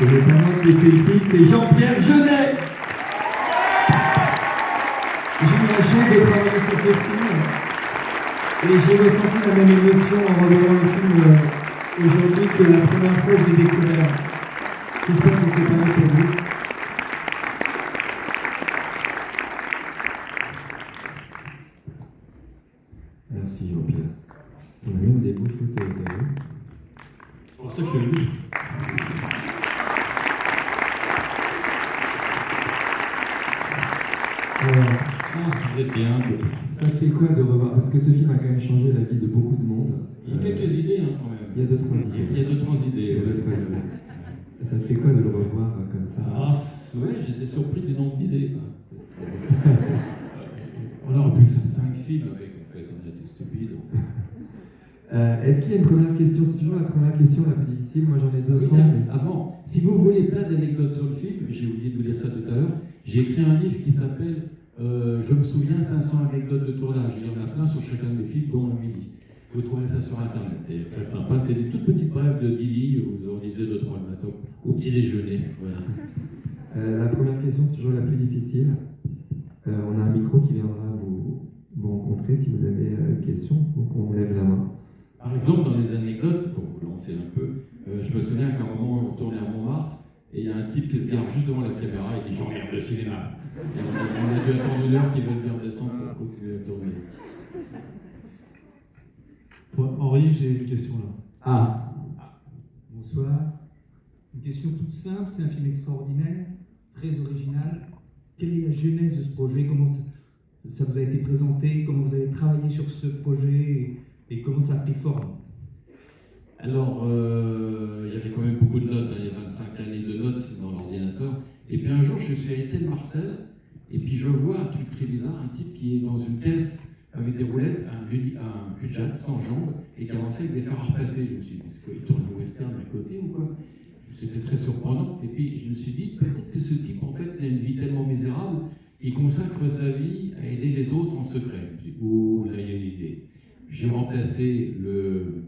Ce n'est pas moi qui ai fait le film, c'est Jean-Pierre Jeunet. J'ai eu la chance de travailler sur ce film et j'ai ressenti la même émotion en revoyant le film aujourd'hui que la première fois que je l'ai découvert. J'espère que c'est pareil pour vous. Merci Jean-Pierre. On a même des beaux photos d'ailleurs. C'est pour ça que je suis venu. Vous êtes bien. Ça te fait quoi de revoir? Parce que ce film a quand même changé la vie de beaucoup de monde. Il y a quelques idées quand même. Il y a deux, trois idées. Il y a deux, trois idées. Ça te fait quoi de le revoir comme ça? Ouais, j'étais surpris du nombre d'idées. On aurait pu faire 5 films avec, en fait. On était stupides, en fait. Est-ce qu'il y a une première question? C'est toujours la première question la plus difficile. Moi, j'en ai 200. Mais avant, si vous voulez plein d'anecdotes sur le film, j'ai oublié de vous dire ça tout à l'heure, j'ai écrit un livre qui s'appelle Je me souviens 500 anecdotes de tournage. Il y en a plein sur chacun de mes films, dont Amélie. Vous trouvez ça sur Internet, c'est très sympa. C'est des toutes petites brèves de 10 lignes, vous en lisez 2-3 le matin, au petit déjeuner. Voilà. La première question, c'est toujours la plus difficile. On a un micro qui viendra vous rencontrer si vous avez une question, donc on lève la main. Par exemple, dans les anecdotes, pour vous lancer un peu, je me souviens qu'à un moment, on tournait à Montmartre, et il y a un type qui se gare juste devant la caméra et dit « Je regarde le cinéma ». Et on a dû attendre une heure qu'il veut bien redescendre pour continuer à tourner. Henri, j'ai une question là. Ah. Bonsoir. Une question toute simple, c'est un film extraordinaire, très original. Quelle est la genèse de ce projet? Comment ça vous a été présenté? Comment vous avez travaillé sur ce projet et comment ça a pris forme? Alors, il y avait quand même beaucoup de notes, il y a 25 années de notes dans l'ordinateur. Et puis un jour, je suis à Étienne Marcel, et puis je vois un truc très bizarre, un type qui est dans une caisse avec des roulettes, un cul-de-jack sans jambes, et qui avançait avec des fers à repasser. Je me suis dit, est-ce qu'il tourne le western à côté ou quoi? C'était très surprenant. Et puis je me suis dit, peut-être que ce type, en fait, il a une vie tellement misérable qu'il consacre sa vie à aider les autres en secret. Je me suis dit, oh, là, il y a une idée. J'ai remplacé le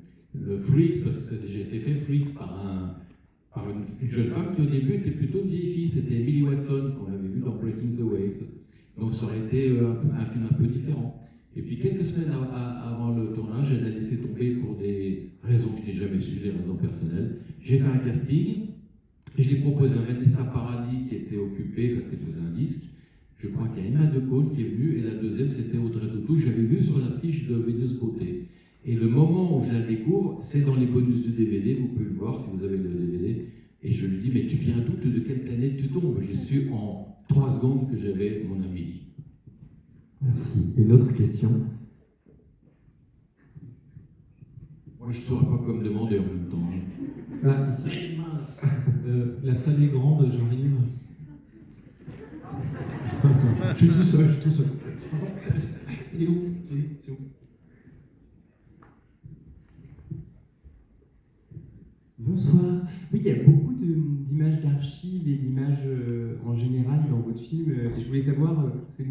Freaks, parce que ça a déjà été fait, Freaks, par une jeune femme qui au début était plutôt une vieille fille, c'était Emily Watson, qu'on avait vu dans Breaking the Waves. Donc ça aurait été un film un peu différent. Et puis quelques semaines avant le tournage, elle a laissé tomber pour des raisons que je n'ai jamais suivies, des raisons personnelles. J'ai fait un casting, je l'ai proposé à Vanessa Paradis qui était occupée parce qu'elle faisait un disque. Je crois qu'il y a Emma De Caunes qui est venue, et la deuxième c'était Audrey Tautou. J'avais vu sur l'affiche de Vénus Beauté. Et le moment où je la découvre, c'est dans les bonus du DVD, vous pouvez le voir si vous avez le DVD. Et je lui dis, mais tu viens d'où, de quelle planète tu tombes? J'ai su en 3 secondes que j'avais mon Amélie. Merci. Une autre question? Moi, je ne saurais pas quoi me demander en même temps. Là, ici. La salle est grande, j'arrive. Je suis tout seul. Il est où? C'est où? Bonsoir. Oui, il y a beaucoup d'images d'archives et d'images en général dans votre film. Et je voulais savoir, c'est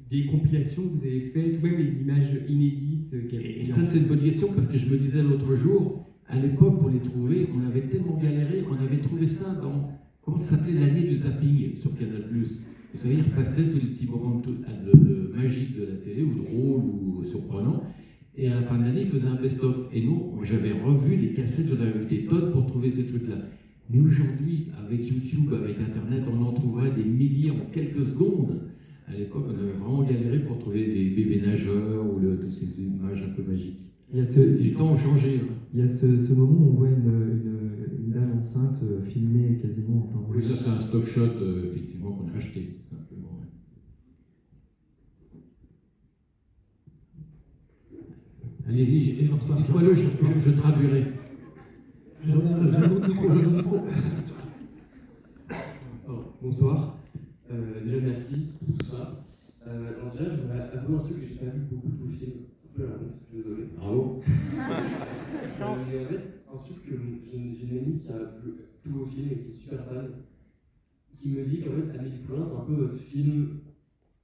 des compilations que vous avez faites, ou même les images inédites. Et ça, c'est une bonne question, parce que je me disais l'autre jour, à l'époque, pour les trouver, on avait tellement galéré, on avait trouvé ça dans, comment ça s'appelait, l'année du zapping sur Canal+. Vous savez, il repassait tous les petits moments de magique de la télé, ou drôles, ou surprenants. Et à la fin de l'année, il faisait un best-of. Et nous, j'avais revu les cassettes, j'en avais vu des tonnes pour trouver ces trucs-là. Mais aujourd'hui, avec YouTube, avec Internet, on en trouverait des milliers en quelques secondes. À l'époque, on avait vraiment galéré pour trouver des bébés nageurs ou toutes ces images un peu magiques. Les temps ont changé. Hein. Il y a ce moment où on voit une dame enceinte filmée quasiment en temps réel. Oui, ça c'est un stock shot, effectivement, qu'on a acheté, simplement. Allez-y, dites-moi-le, je traduirai. J'ai un autre micro. Bonsoir. Déjà, merci pour tout ça. Alors déjà, je voudrais avouer un truc que j'ai pas vu beaucoup de vos films. C'est un peu la honte, je suis désolé. Bravo. Mais en fait, un truc que j'ai une amie qui a vu tous vos films et qui est super fan, qui me dit qu'en fait, Amélie Poulain, c'est un peu votre film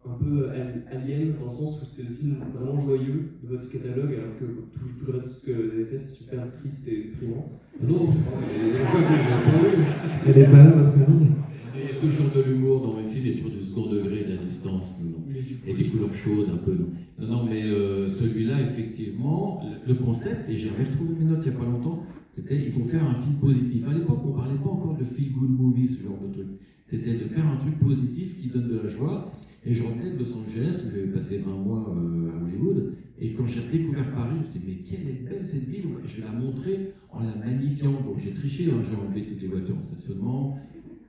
un peu alien, dans le sens où c'est le film vraiment joyeux de votre catalogue, alors que tout le reste que vous avez fait, c'est super triste et déprimant. Non, c'est pas. Elle n'est pas là, votre amie? Il y a toujours de l'humour dans mes films, il y a toujours du second degré, de la distance, et des couleurs chaudes un peu. Non, mais celui-là, effectivement, le concept, et j'ai retrouvé mes notes il n'y a pas longtemps, c'était il faut faire un film positif. À l'époque, on ne parlait pas encore de feel-good movie, ce genre de truc. C'était de faire un truc positif qui donne de la joie. Et je revenais de Los Angeles, où j'avais passé 20 mois à Hollywood, et quand j'ai redécouvert Paris, je me suis dit, mais quelle est belle cette ville, je vais la montrer en la magnifiant. Donc j'ai triché, hein, j'ai enlevé toutes les voitures en stationnement,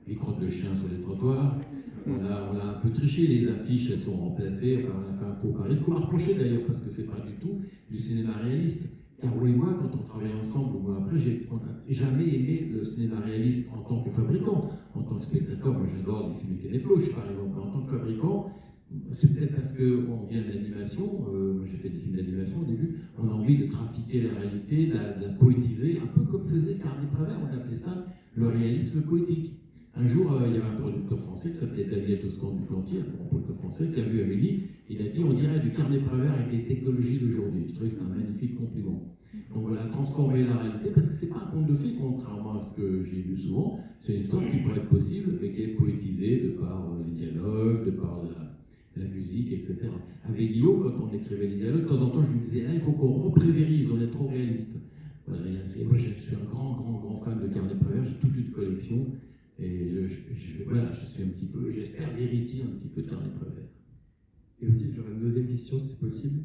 les crottes de chiens sur les trottoirs. On a un peu triché, les affiches elles sont remplacées, enfin on a fait un faux pari. Ce qu'on m'a reproché d'ailleurs, parce que c'est pas du tout du cinéma réaliste. Caro et moi, quand on travaille ensemble, ou après, on n'a jamais aimé le cinéma réaliste en tant que fabricant. En tant que spectateur, moi j'adore les films de Ken Loach par exemple, mais en tant que fabricant, c'est peut-être parce qu'on vient de l'animation, moi j'ai fait des films d'animation au début, on a envie de trafiquer la réalité, de la poétiser, un peu comme faisait Carnet Prévert, on appelait ça le réalisme poétique. Un jour, il y avait un producteur français qui s'appelait Daniel Toscan du Plantier, un producteur français, qui a vu Amélie, il a dit on dirait du Carnet Prévert avec les technologies d'aujourd'hui. Je trouvais que c'était un magnifique compliment. Donc voilà, transformer la réalité, parce que c'est pas un conte de fées, contrairement à ce que j'ai lu souvent, c'est une histoire qui pourrait être possible, mais qui est poétisée de par les dialogues, de par la musique, etc. Avec Guillaume, quand on écrivait les dialogues, de temps en temps, je lui disais, il faut qu'on reprévérise, on est trop réaliste. Voilà, moi, je suis un grand fan de Carnet Prévert, j'ai toute une collection, et voilà, je suis un petit peu, j'espère l'héritier un petit peu de Carnet Prévert. Et aussi, j'aurais une deuxième question, si c'est possible.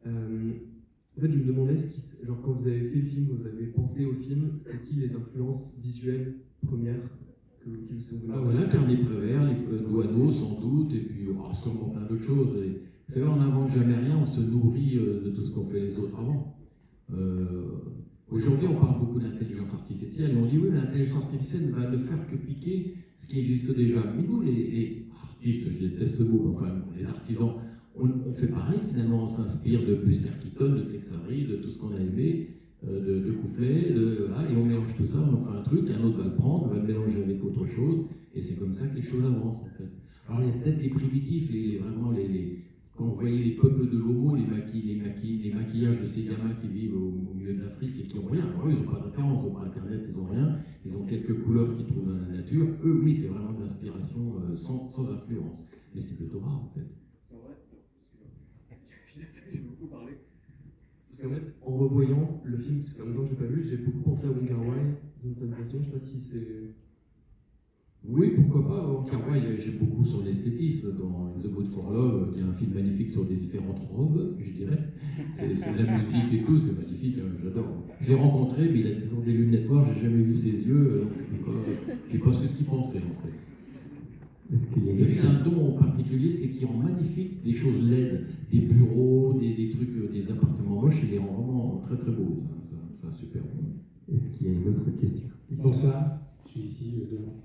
En fait, je me demandais, genre, quand vous avez fait le film, vous avez pensé au film, c'était qui les influences visuelles premières qui vous sont venues? Voilà, Carnet Prévert, les douaneaux sans doute, et puis sûrement plein d'autres choses. Et, vous savez, on n'invente jamais rien, on se nourrit de tout ce qu'ont fait les autres avant. Aujourd'hui, on parle beaucoup d'intelligence artificielle, et on dit oui, mais l'intelligence artificielle ne va ne faire que piquer ce qui existe déjà. Mais nous, les artistes, je déteste ce mot, enfin, les artisans, on fait pareil finalement, on s'inspire de Buster Keaton, de Tex Avery, de tout ce qu'on a aimé, de Coufflet, voilà, et on mélange tout ça, on en fait un truc, un autre va le prendre, va le mélanger avec autre chose, et c'est comme ça que les choses avancent en fait. Alors il y a peut-être les primitifs, quand vous voyez les peuples de l'homo, les maquillages de ces gamins qui vivent au milieu de l'Afrique et qui n'ont rien, alors, eux ils n'ont pas de référence, ils n'ont pas internet, ils n'ont rien, ils ont quelques couleurs qu'ils trouvent dans la nature, eux oui c'est vraiment de l'inspiration sans influence, mais c'est plutôt rare en fait. J'ai beaucoup parlé. Parce qu'en fait, en revoyant le film, parce que longtemps que je n'ai pas vu, j'ai beaucoup pensé à Wong Kar-wai d'une certaine façon. Je ne sais pas si c'est. Oui, pourquoi pas. Wong Kar-wai, j'aime beaucoup son esthétisme dans The Mood for Love, qui est un film magnifique sur des différentes robes, je dirais. C'est de la musique et tout, c'est magnifique, hein, j'adore. Je l'ai rencontré, mais il a toujours des lunettes noires, j'ai jamais vu ses yeux, donc je n'ai pas su ce qu'il pensait en fait. Est-ce qu'il y a Lui, il a un don en particulier, c'est qu'il rend magnifique des choses laides, des bureaux, des trucs, des appartements moches, il les rend vraiment très très beaux. C'est un super bon. Est-ce qu'il y a une autre question? Bonsoir, je suis ici devant.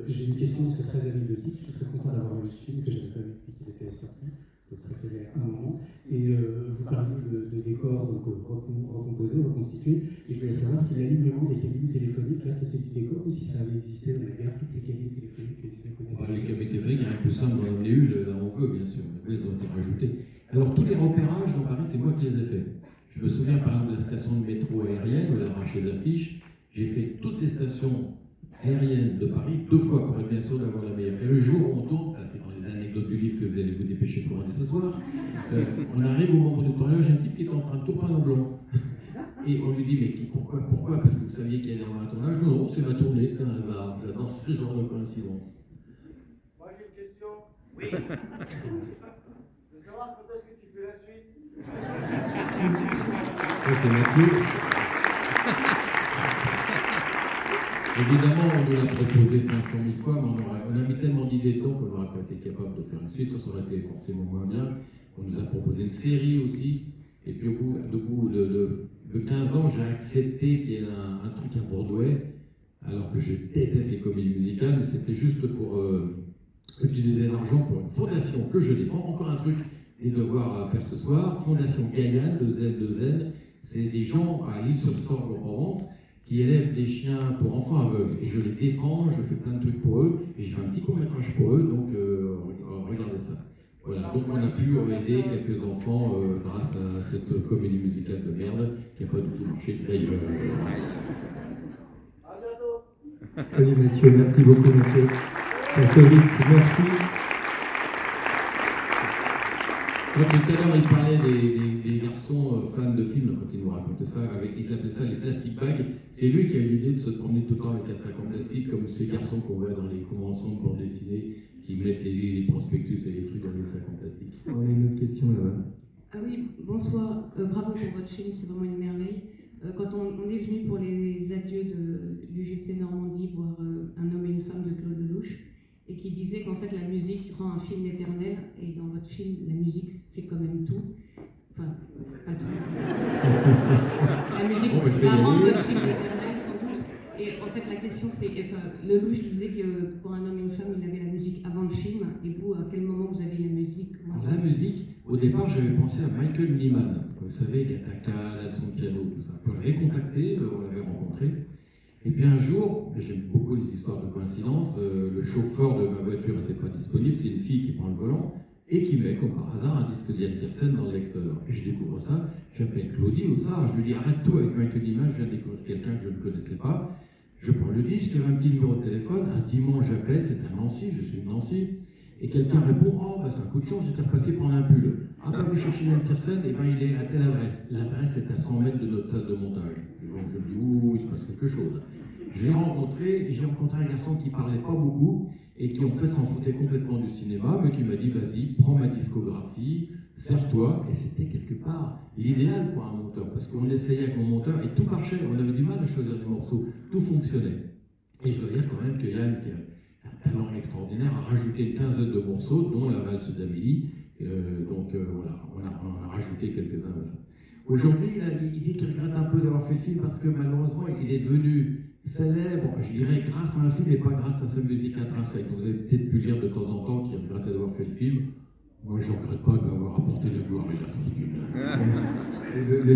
J'ai une question, c'est très anecdotique. Je suis très content d'avoir vu ce film que je n'avais pas vu depuis qu'il était sorti, donc ça faisait un moment. Et vous parliez de décors donc recomposés, reconstitués. Et je voulais savoir si l'alignement des cabines téléphoniques, là, c'était du décor ou si ça avait existé dans la guerre, toutes ces cabines téléphoniques les unes à côté des autres. Les cabines téléphoniques, il y a un peu simple dans les U, là on veut bien sûr, mais ils ont été rajoutés. Alors tous les repérages dans Paris, c'est moi qui les ai faits. Je me souviens par exemple de la station de métro aérienne où elle arrache les affiches. J'ai fait toutes les stations aériennes de Paris 2 fois pour être bien sûr d'avoir la meilleure. Et le jour où on tourne, ça c'est dans les anecdotes du livre que vous allez vous dépêcher pour regarder ce soir, on arrive au moment du tournage, j'ai un type qui est en train de tourner en blanc. Et on lui dit, mais pourquoi? Parce que vous saviez qu'il allait y avoir un tournage? Non, c'est ma tournée, c'est un hasard. J'adore ce genre de coïncidence. Moi j'ai une question. Oui. Je veux savoir quand est-ce que tu fais la suite? Ça c'est Mathieu. Évidemment, on nous l'a proposé 500 000 fois, mais on a mis tellement d'idées dedans qu'on n'aurait pas été capable de faire une suite, ça aurait été forcément moins bien. On nous a proposé une série aussi, et puis au bout de 15 ans, j'ai accepté qu'il y ait un truc à Broadway, alors que je déteste les comédies musicales, mais c'était juste pour utiliser l'argent pour une fondation que je défends. Encore un truc, des devoirs à faire ce soir, Fondation Gaillane, de Z2N, c'est des gens à L'Île-sur-Sorgue en Provence, qui élèvent des chiens pour enfants aveugles. Et je les défends, je fais plein de trucs pour eux, et j'ai fait un petit court-métrage pour eux, donc regardez Donc on a pu aider quelques enfants grâce à cette comédie musicale de merde qui n'a pas du tout marché d'ailleurs. À bientôt. Salut Mathieu, merci beaucoup Mathieu. Merci. Donc, tout à l'heure, il parlait des garçons fans de films quand il nous racontait ça. Il appelait ça les plastic bags. C'est lui qui a eu l'idée de se promener tout le temps avec un sac en plastique, comme ces garçons qu'on voit dans les conventions de bande dessinée qui mettent les prospectus et les trucs dans les sacs en plastique. On a une autre question là-bas. Ah oui, bonsoir. Bravo pour votre film, c'est vraiment une merveille. Quand on est venu pour les adieux de l'UGC Normandie voir Un homme et une femme de Claude Lelouch, et qui disait qu'en fait la musique rend un film éternel, et dans votre film, la musique fait quand même tout. Enfin, pas tout. La musique va rendre votre film éternel, sans doute. Et en fait, la question c'est, Lelouch disait que pour Un homme et une femme, il avait la musique avant le film, et vous, à quel moment vous avez la musique? La musique, au départ, j'avais pensé à Michael Nyman. Vous savez, Gattaca, la leçon de piano, tout ça. On l'avait contacté, on l'avait rencontré. Et puis un jour, j'aime beaucoup les histoires de coïncidence, le chauffeur de ma voiture n'était pas disponible, c'est une fille qui prend le volant et qui met, comme par hasard, un disque d'Yann Tiersen dans le lecteur. Et je découvre ça, j'appelle Claudie au SAR, je lui dis arrête tout avec Michael Nyman, je viens de découvrir quelqu'un que je ne connaissais pas. Je prends le disque, il y avait un petit numéro de téléphone, un dimanche j'appelle, c'est à Nancy, je suis de Nancy, et quelqu'un répond oh bah c'est un coup de chance, j'étais repassé prendre un pull. Ah bah vous cherchez Yann Tiersen, et ben il est à telle adresse. L'adresse est à 100 mètres de notre salle de montage. Donc je me dis ouh, il se passe quelque chose. Je l'ai rencontré, et j'ai rencontré un garçon qui parlait pas beaucoup et qui en fait s'en foutait complètement du cinéma, mais qui m'a dit vas-y, prends ma discographie, serre-toi, et c'était quelque part l'idéal pour un monteur, parce qu'on essayait avec mon monteur et tout marchait, on avait du mal à choisir des morceaux, tout fonctionnait. Et je dois dire quand même que Yann, qui a un talent extraordinaire, a rajouté une quinzaine de morceaux, dont la valse d'Amélie, voilà, on a rajouté quelques-uns. Voilà. Aujourd'hui, il dit qu'il regrette un peu d'avoir fait le film parce que malheureusement, il est devenu célèbre, je dirais, grâce à un film et pas grâce à sa musique intrinsèque. Vous avez peut-être pu lire de temps en temps qu'il regrettait d'avoir fait le film. Moi, je ne regrette pas d'avoir apporté la gloire et la fortune.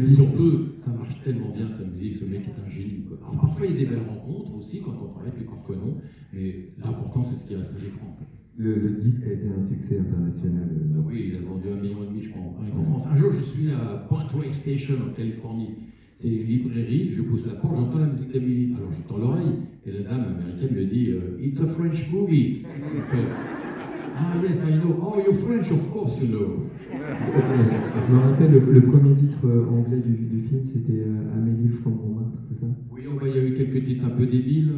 Surtout, ça marche tellement bien sa musique, ce mec est un génie. Quoi. Alors parfois, il y a des belles rencontres aussi quand on travaille, puis parfois non. Mais l'important, c'est ce qui reste à l'écran. Le disque a été un succès international. Oui, il a vendu 1,5 million, je crois, en France. Un jour, je suis à Point Station, en Californie. C'est une librairie, je pousse la porte, j'entends la musique d'Amélie. Alors je tends l'oreille, et la dame américaine me dit It's a French movie. Ah yes, I know. Oh, you're French, of course you know. Je me rappelle, le premier titre anglais du film, c'était Amélie from Montmartre, c'est ça? Oui, il y a eu quelques titres un peu débiles.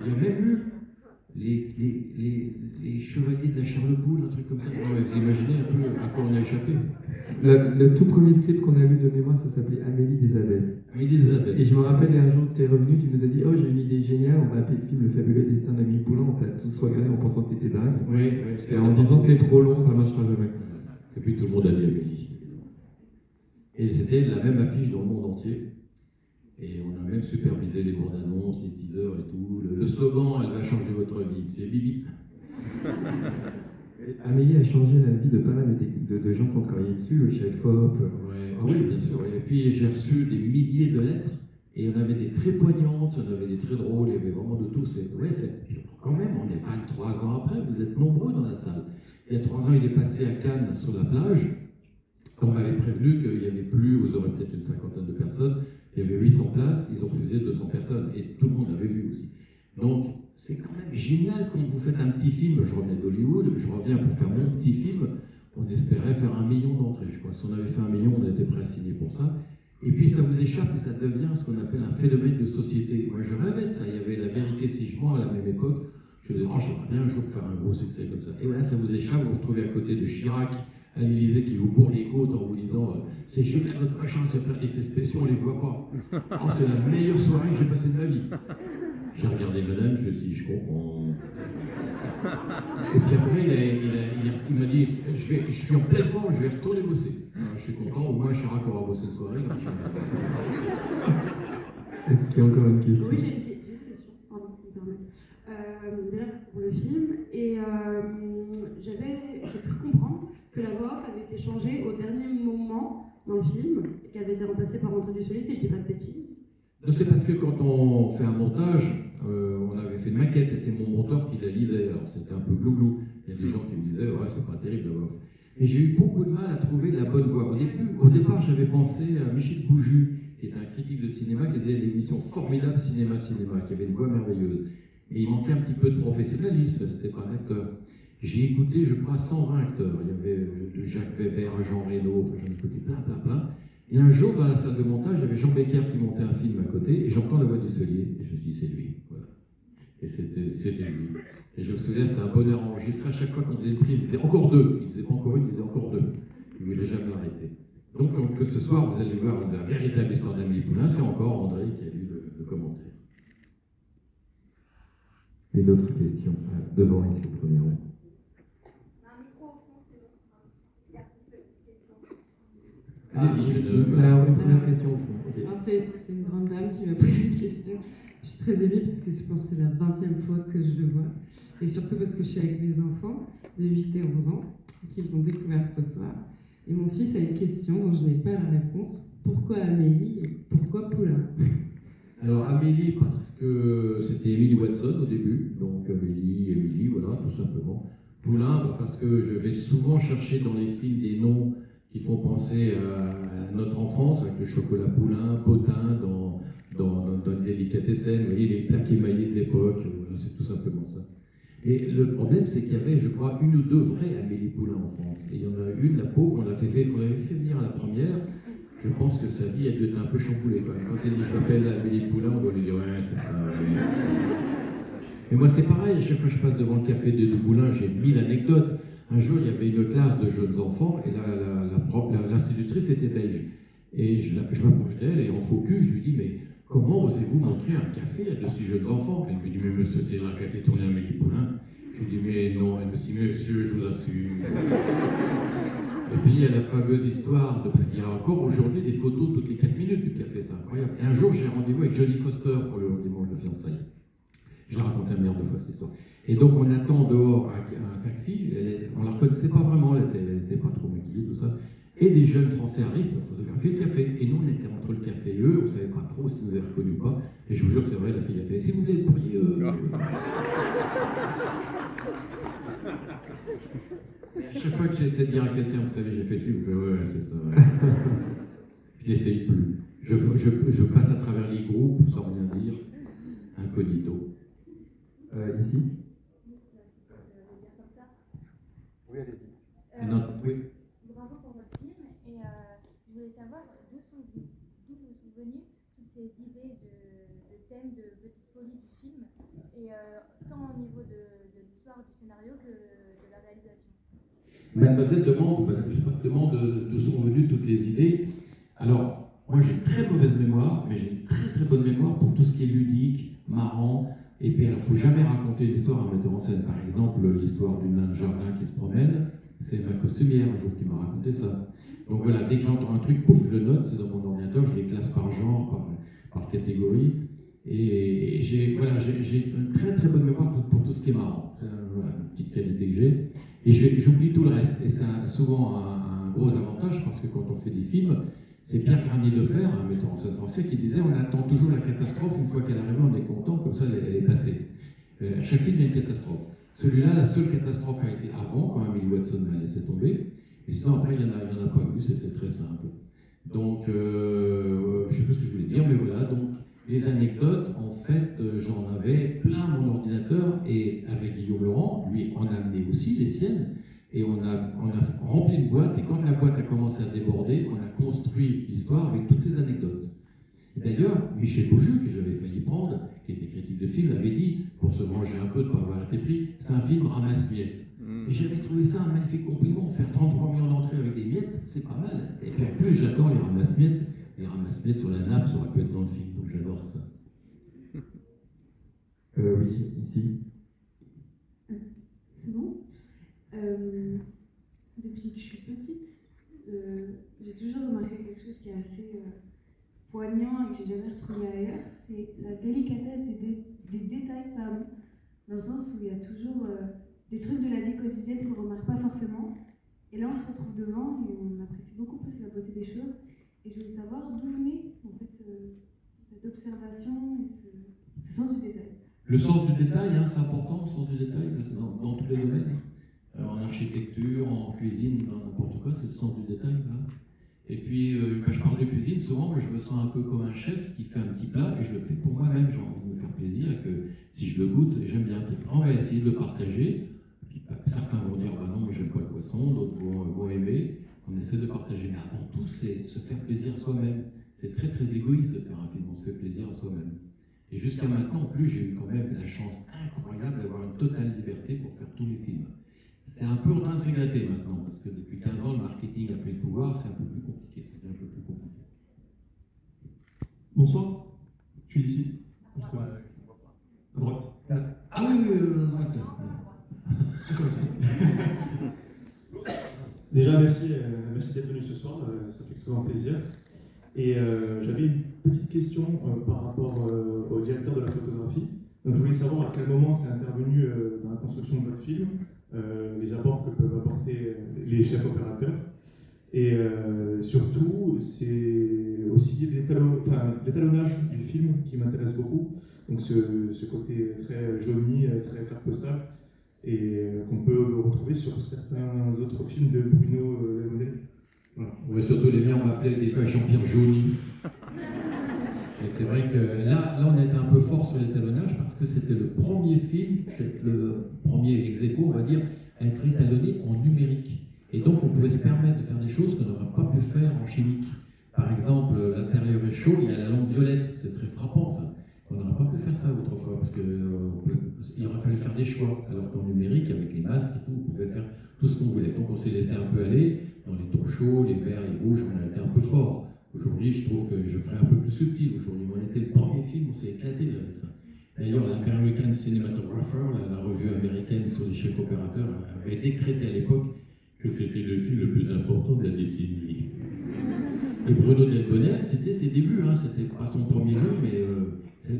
Il y a même eu les chevaliers de la Charleboule, un truc comme ça. Vous imaginez un peu à quoi on a échappé. Le tout premier script qu'on a lu de mémoire, ça s'appelait Amélie des Abbesses. Amélie des Abbesses. Et je me rappelle, un jour, tu es revenu, tu nous as dit oh, j'ai une idée géniale, on va appeler le film Le fabuleux destin d'Amélie Poulain. On t'a tous regardé en pensant que t'étais dingue. Oui, et en disant c'est trop long, ça marchera jamais. Et puis tout le monde a dit Amélie. Et c'était la même affiche dans le monde entier. Et on a même supervisé les bandes annonces, les teasers et tout. Le slogan, elle va changer votre vie, c'est Bibi. Amélie a changé la vie de pas mal de gens qui ont travaillé dessus, le chef Hop. Ouais, ah oui, bien sûr. Et puis j'ai reçu des milliers de lettres, et il y en avait des très poignantes, il y en avait des très drôles, il y avait vraiment de tout. Quand même, on est 23 ans après, vous êtes nombreux dans la salle. Il y a 3 ans, il est passé à Cannes sur la plage. On m'avait prévenu qu'il n'y avait plus, vous aurez peut-être une 50aine de personnes, il y avait 800 places, ils ont refusé 200 personnes, et tout le monde l'avait vu aussi. Donc, c'est quand même génial quand vous faites un petit film. Je revenais d'Hollywood, je reviens pour faire mon petit film. On espérait faire 1 million d'entrées. Je crois que si on avait fait 1 million, on était prêt à signer pour ça. Et puis ça vous échappe et ça devient ce qu'on appelle un phénomène de société. Moi, je rêvais de ça. Il y avait La Vérité si je mens à la même époque. Je me disais, oh, j'aimerais bien un jour faire un gros succès comme ça. Et voilà, ça vous échappe. Vous vous retrouvez à côté de Chirac, à l'Élysée, qui vous bourre les côtes en vous disant c'est génial notre machin, c'est plein d'effets spéciaux, on les voit pas. Oh, c'est la meilleure soirée que j'ai passée de ma vie. J'ai regardé madame, je me suis dit, je comprends. Et puis après, il m'a dit, je suis en pleine forme, je vais retourner bosser. Alors, je suis content, au moins Chirac aura bossé une soirée. Comme ça. Est-ce qu'il y a encore une question? Oui, j'ai une question, pardon, vous me permettez. Déjà, merci pour le film. Et j'ai pu comprendre que la voix off avait été changée au dernier moment dans le film, et qu'elle avait été remplacée par Antoine Dussoli, si je ne dis pas de bêtises. C'est parce que quand on fait un montage, on avait fait une maquette et c'est mon monteur qui la lisait. Alors c'était un peu glouglou. Il y a des gens qui me disaient ouais, c'est pas terrible la voix off. Et j'ai eu beaucoup de mal à trouver la bonne voie. Au départ, j'avais pensé à Michel Bouju, qui est un critique de cinéma, qui faisait l'émission formidable Cinéma, qui avait une voix merveilleuse. Et il manquait un petit peu de professionnalisme, c'était pas un acteur. J'ai écouté, je crois, 120 acteurs. Il y avait de Jacques Weber à Jean Reno, enfin j'en ai écouté plein. Et un jour, dans la salle de montage, il y avait Jean Becker qui montait un film à côté, et j'entends la voix du Cellier, et je me suis dit, c'est lui. Voilà. Et c'était lui. Et je me souviens, c'était un bonheur enregistré. À chaque fois qu'il faisait une prise, il disait encore deux. Il disait pas encore une, il disait encore deux. Il ne voulait jamais arrêter. Donc, que ce soir, vous allez voir la véritable histoire d'Amélie Poulain, c'est encore André qui a lu le commentaire. Une autre question, devant ici au premier rang. Allez-y, alors, une première question au fond. Okay. C'est une grande dame qui m'a posé une question. Je suis très émue parce que je pense que c'est la 20e fois que je le vois. Et surtout parce que je suis avec mes enfants de 8 et 11 ans qui l'ont découvert ce soir. Et mon fils a une question dont je n'ai pas la réponse. Pourquoi Amélie et pourquoi Poulain? Alors Amélie, parce que c'était Emily Watson au début. Donc Amélie, voilà, tout simplement. Poulain, parce que je vais souvent chercher dans les films des noms qui font penser à notre enfance, avec le chocolat Poulain, Potin dans une délicatessen, vous voyez, les plaques émaillées de l'époque, c'est tout simplement ça. Et le problème, c'est qu'il y avait, je crois, une ou deux vraies Amélie Poulain en France. Et il y en a une, la pauvre, on l'avait fait venir à la première. Je pense que sa vie a dû être un peu chamboulée quand même. Quand elle dit je m'appelle Amélie Poulain, on doit lui dire ouais, c'est ça. Et moi, c'est pareil, à chaque fois que je passe devant le café de Poulain, j'ai 1000 anecdotes. Un jour, il y avait une classe de jeunes enfants et l'institutrice était belge. Et je m'approche d'elle et en focus, je lui dis mais comment osez-vous montrer un café à de si jeunes enfants? Elle me dit mais monsieur, c'est là qu'a été tourné Amélie Poulain. Je lui dis mais non. Elle me dit monsieur, je vous assure. Et puis il y a la fameuse histoire, parce qu'il y a encore aujourd'hui des photos toutes les 4 minutes du café, c'est incroyable. Et un jour, j'ai rendez-vous avec Jodie Foster pour le dimanche de fiançailles. Je raconte un milliard de fois cette histoire. Et donc on attend dehors un taxi, on ne la reconnaissait pas vraiment, elle n'était pas trop maquillée, tout ça. Et des jeunes Français arrivent pour photographier le café. Et nous, on était entre le café et eux, on ne savait pas trop si nous avaient reconnus ou pas. Et je vous jure que c'est vrai, la fille a fait « Si vous voulez, pourriez... Et à chaque fois que j'essaie de dire à quelqu'un, vous savez, j'ai fait le film, vous faites ouais, c'est ça. Ouais. Je n'essaye plus. Je passe à travers les groupes sans rien dire, incognito. Ici. Oui, allez-y. Oui. Bravo pour votre film et je voulais savoir d'où vous sont venues toutes ces idées de thèmes, de petites folies du film, et tant au niveau de l'histoire du scénario que de la réalisation. Mademoiselle demande d'où sont venues toutes les idées. Alors, moi j'ai une très mauvaise mémoire, mais j'ai une très très bonne mémoire pour tout ce qui est ludique, marrant. Et puis alors, il ne faut jamais raconter l'histoire à un metteur en scène. Par exemple, l'histoire d'une nain de jardin qui se promène, c'est ma costumière un jour qui m'a raconté ça. Donc voilà, dès que j'entends un truc, pouf, je le note, c'est dans mon ordinateur, je les classe par genre, par catégorie. Et j'ai une très très bonne mémoire pour tout ce qui est marrant. C'est voilà, une petite qualité que j'ai. Et j'oublie tout le reste. Et c'est souvent un gros avantage parce que quand on fait des films, c'est Pierre Garnier-Defer, un metteur en scène français, qui disait on attend toujours la catastrophe, une fois qu'elle arrive, on est content, comme ça elle est passée. À chaque film, il y a une catastrophe. Celui-là, la seule catastrophe a été avant, quand Emily Watson m'a laissé tomber. Et sinon, après, il n'y en a pas eu, c'était très simple. Donc, je ne sais pas ce que je voulais dire, mais voilà. Donc, les anecdotes, en fait, j'en avais plein mon ordinateur, et avec Guillaume Laurent, lui, on a amené aussi les siennes. Et on a rempli une boîte, et quand la boîte a commencé à déborder, on a construit l'histoire avec toutes ces anecdotes. D'ailleurs, Michel Bouju, que j'avais failli prendre, qui était critique de film, avait dit, pour se venger un peu de ne pas avoir été pris, c'est un film ramasse-miettes. Et j'avais trouvé ça un magnifique compliment. Faire 33 millions d'entrées avec des miettes, c'est pas mal. Et puis en plus, j'adore les ramasse-miettes. Les ramasse-miettes sur la nappe, ça aurait pu être dans le film, donc j'adore ça. Oui, ici. C'est bon. Depuis que je suis petite, j'ai toujours remarqué quelque chose qui est assez poignant et que j'ai jamais retrouvé ailleurs, c'est la délicatesse des détails, pardon, dans le sens où il y a toujours des trucs de la vie quotidienne qu'on ne remarque pas forcément. Et là, on se retrouve devant et on apprécie beaucoup plus la beauté des choses. Et je voulais savoir d'où venait en fait cette observation et ce sens du détail. Le sens du détail, hein, c'est important, le sens du détail, dans tous les domaines. en architecture, en cuisine, dans n'importe quoi, c'est le sens du détail. Là. Et puis, quand je parle de cuisine, souvent, moi, je me sens un peu comme un chef qui fait un petit plat et je le fais pour moi-même. J'ai envie de me faire plaisir et que si je le goûte, j'aime bien. Puis après, on va essayer de le partager. Puis, certains vont dire, bah non, moi, j'aime pas le poisson, d'autres vont aimer. On essaie de partager. Mais avant tout, c'est se faire plaisir à soi-même. C'est très, très égoïste de faire un film. On se fait plaisir à soi-même. Et jusqu'à maintenant, en plus, j'ai eu quand même la chance incroyable d'avoir une totale liberté pour faire tous mes films. C'est un peu en train de se gâter maintenant, parce que depuis 15 ans, le marketing a pris le pouvoir, c'est un peu plus compliqué, ça devient un peu plus compliqué. Bonsoir, je suis ici. À droite. Ah oui, à droite. Déjà, merci d'être venu ce soir, ça fait extrêmement plaisir. Et j'avais une petite question par rapport au directeur de la photographie. Donc, je voulais savoir à quel moment c'est intervenu dans la construction de votre film, les apports que peuvent apporter les chefs opérateurs. Et surtout, c'est aussi l'étalonnage du film qui m'intéresse beaucoup. Donc, ce côté très jauni, très carte postale, et qu'on peut retrouver sur certains autres films de Bruno Delbonnel. Voilà. Ouais, surtout les miens, on m'appelait des fois Jean-Pierre Jauni. Et c'est vrai que là, on a été un peu fort sur l'étalonnage parce que c'était le premier film, peut-être le premier ex-aequo, on va dire, à être étalonné en numérique. Et donc, on pouvait se permettre de faire des choses qu'on n'aurait pas pu faire en chimique. Par exemple, l'intérieur est chaud, il y a la lampe violette, c'est très frappant ça. On n'aurait pas pu faire ça autrefois parce qu'il aurait fallu faire des choix. Alors qu'en numérique, avec les masques et tout, on pouvait faire tout ce qu'on voulait. Donc, on s'est laissé un peu aller dans les tons chauds, les verts, les rouges, on a été un peu fort. Aujourd'hui, je trouve que je ferai un peu plus subtil. Aujourd'hui, on était le premier film, on s'est éclaté avec ça. D'ailleurs, l'American Cinematographer, la revue américaine sur les chefs opérateurs, avait décrété à l'époque que c'était le film le plus important de la décennie. Et Bruno Delbonnel, c'était ses débuts, hein. C'était pas son premier nom, mais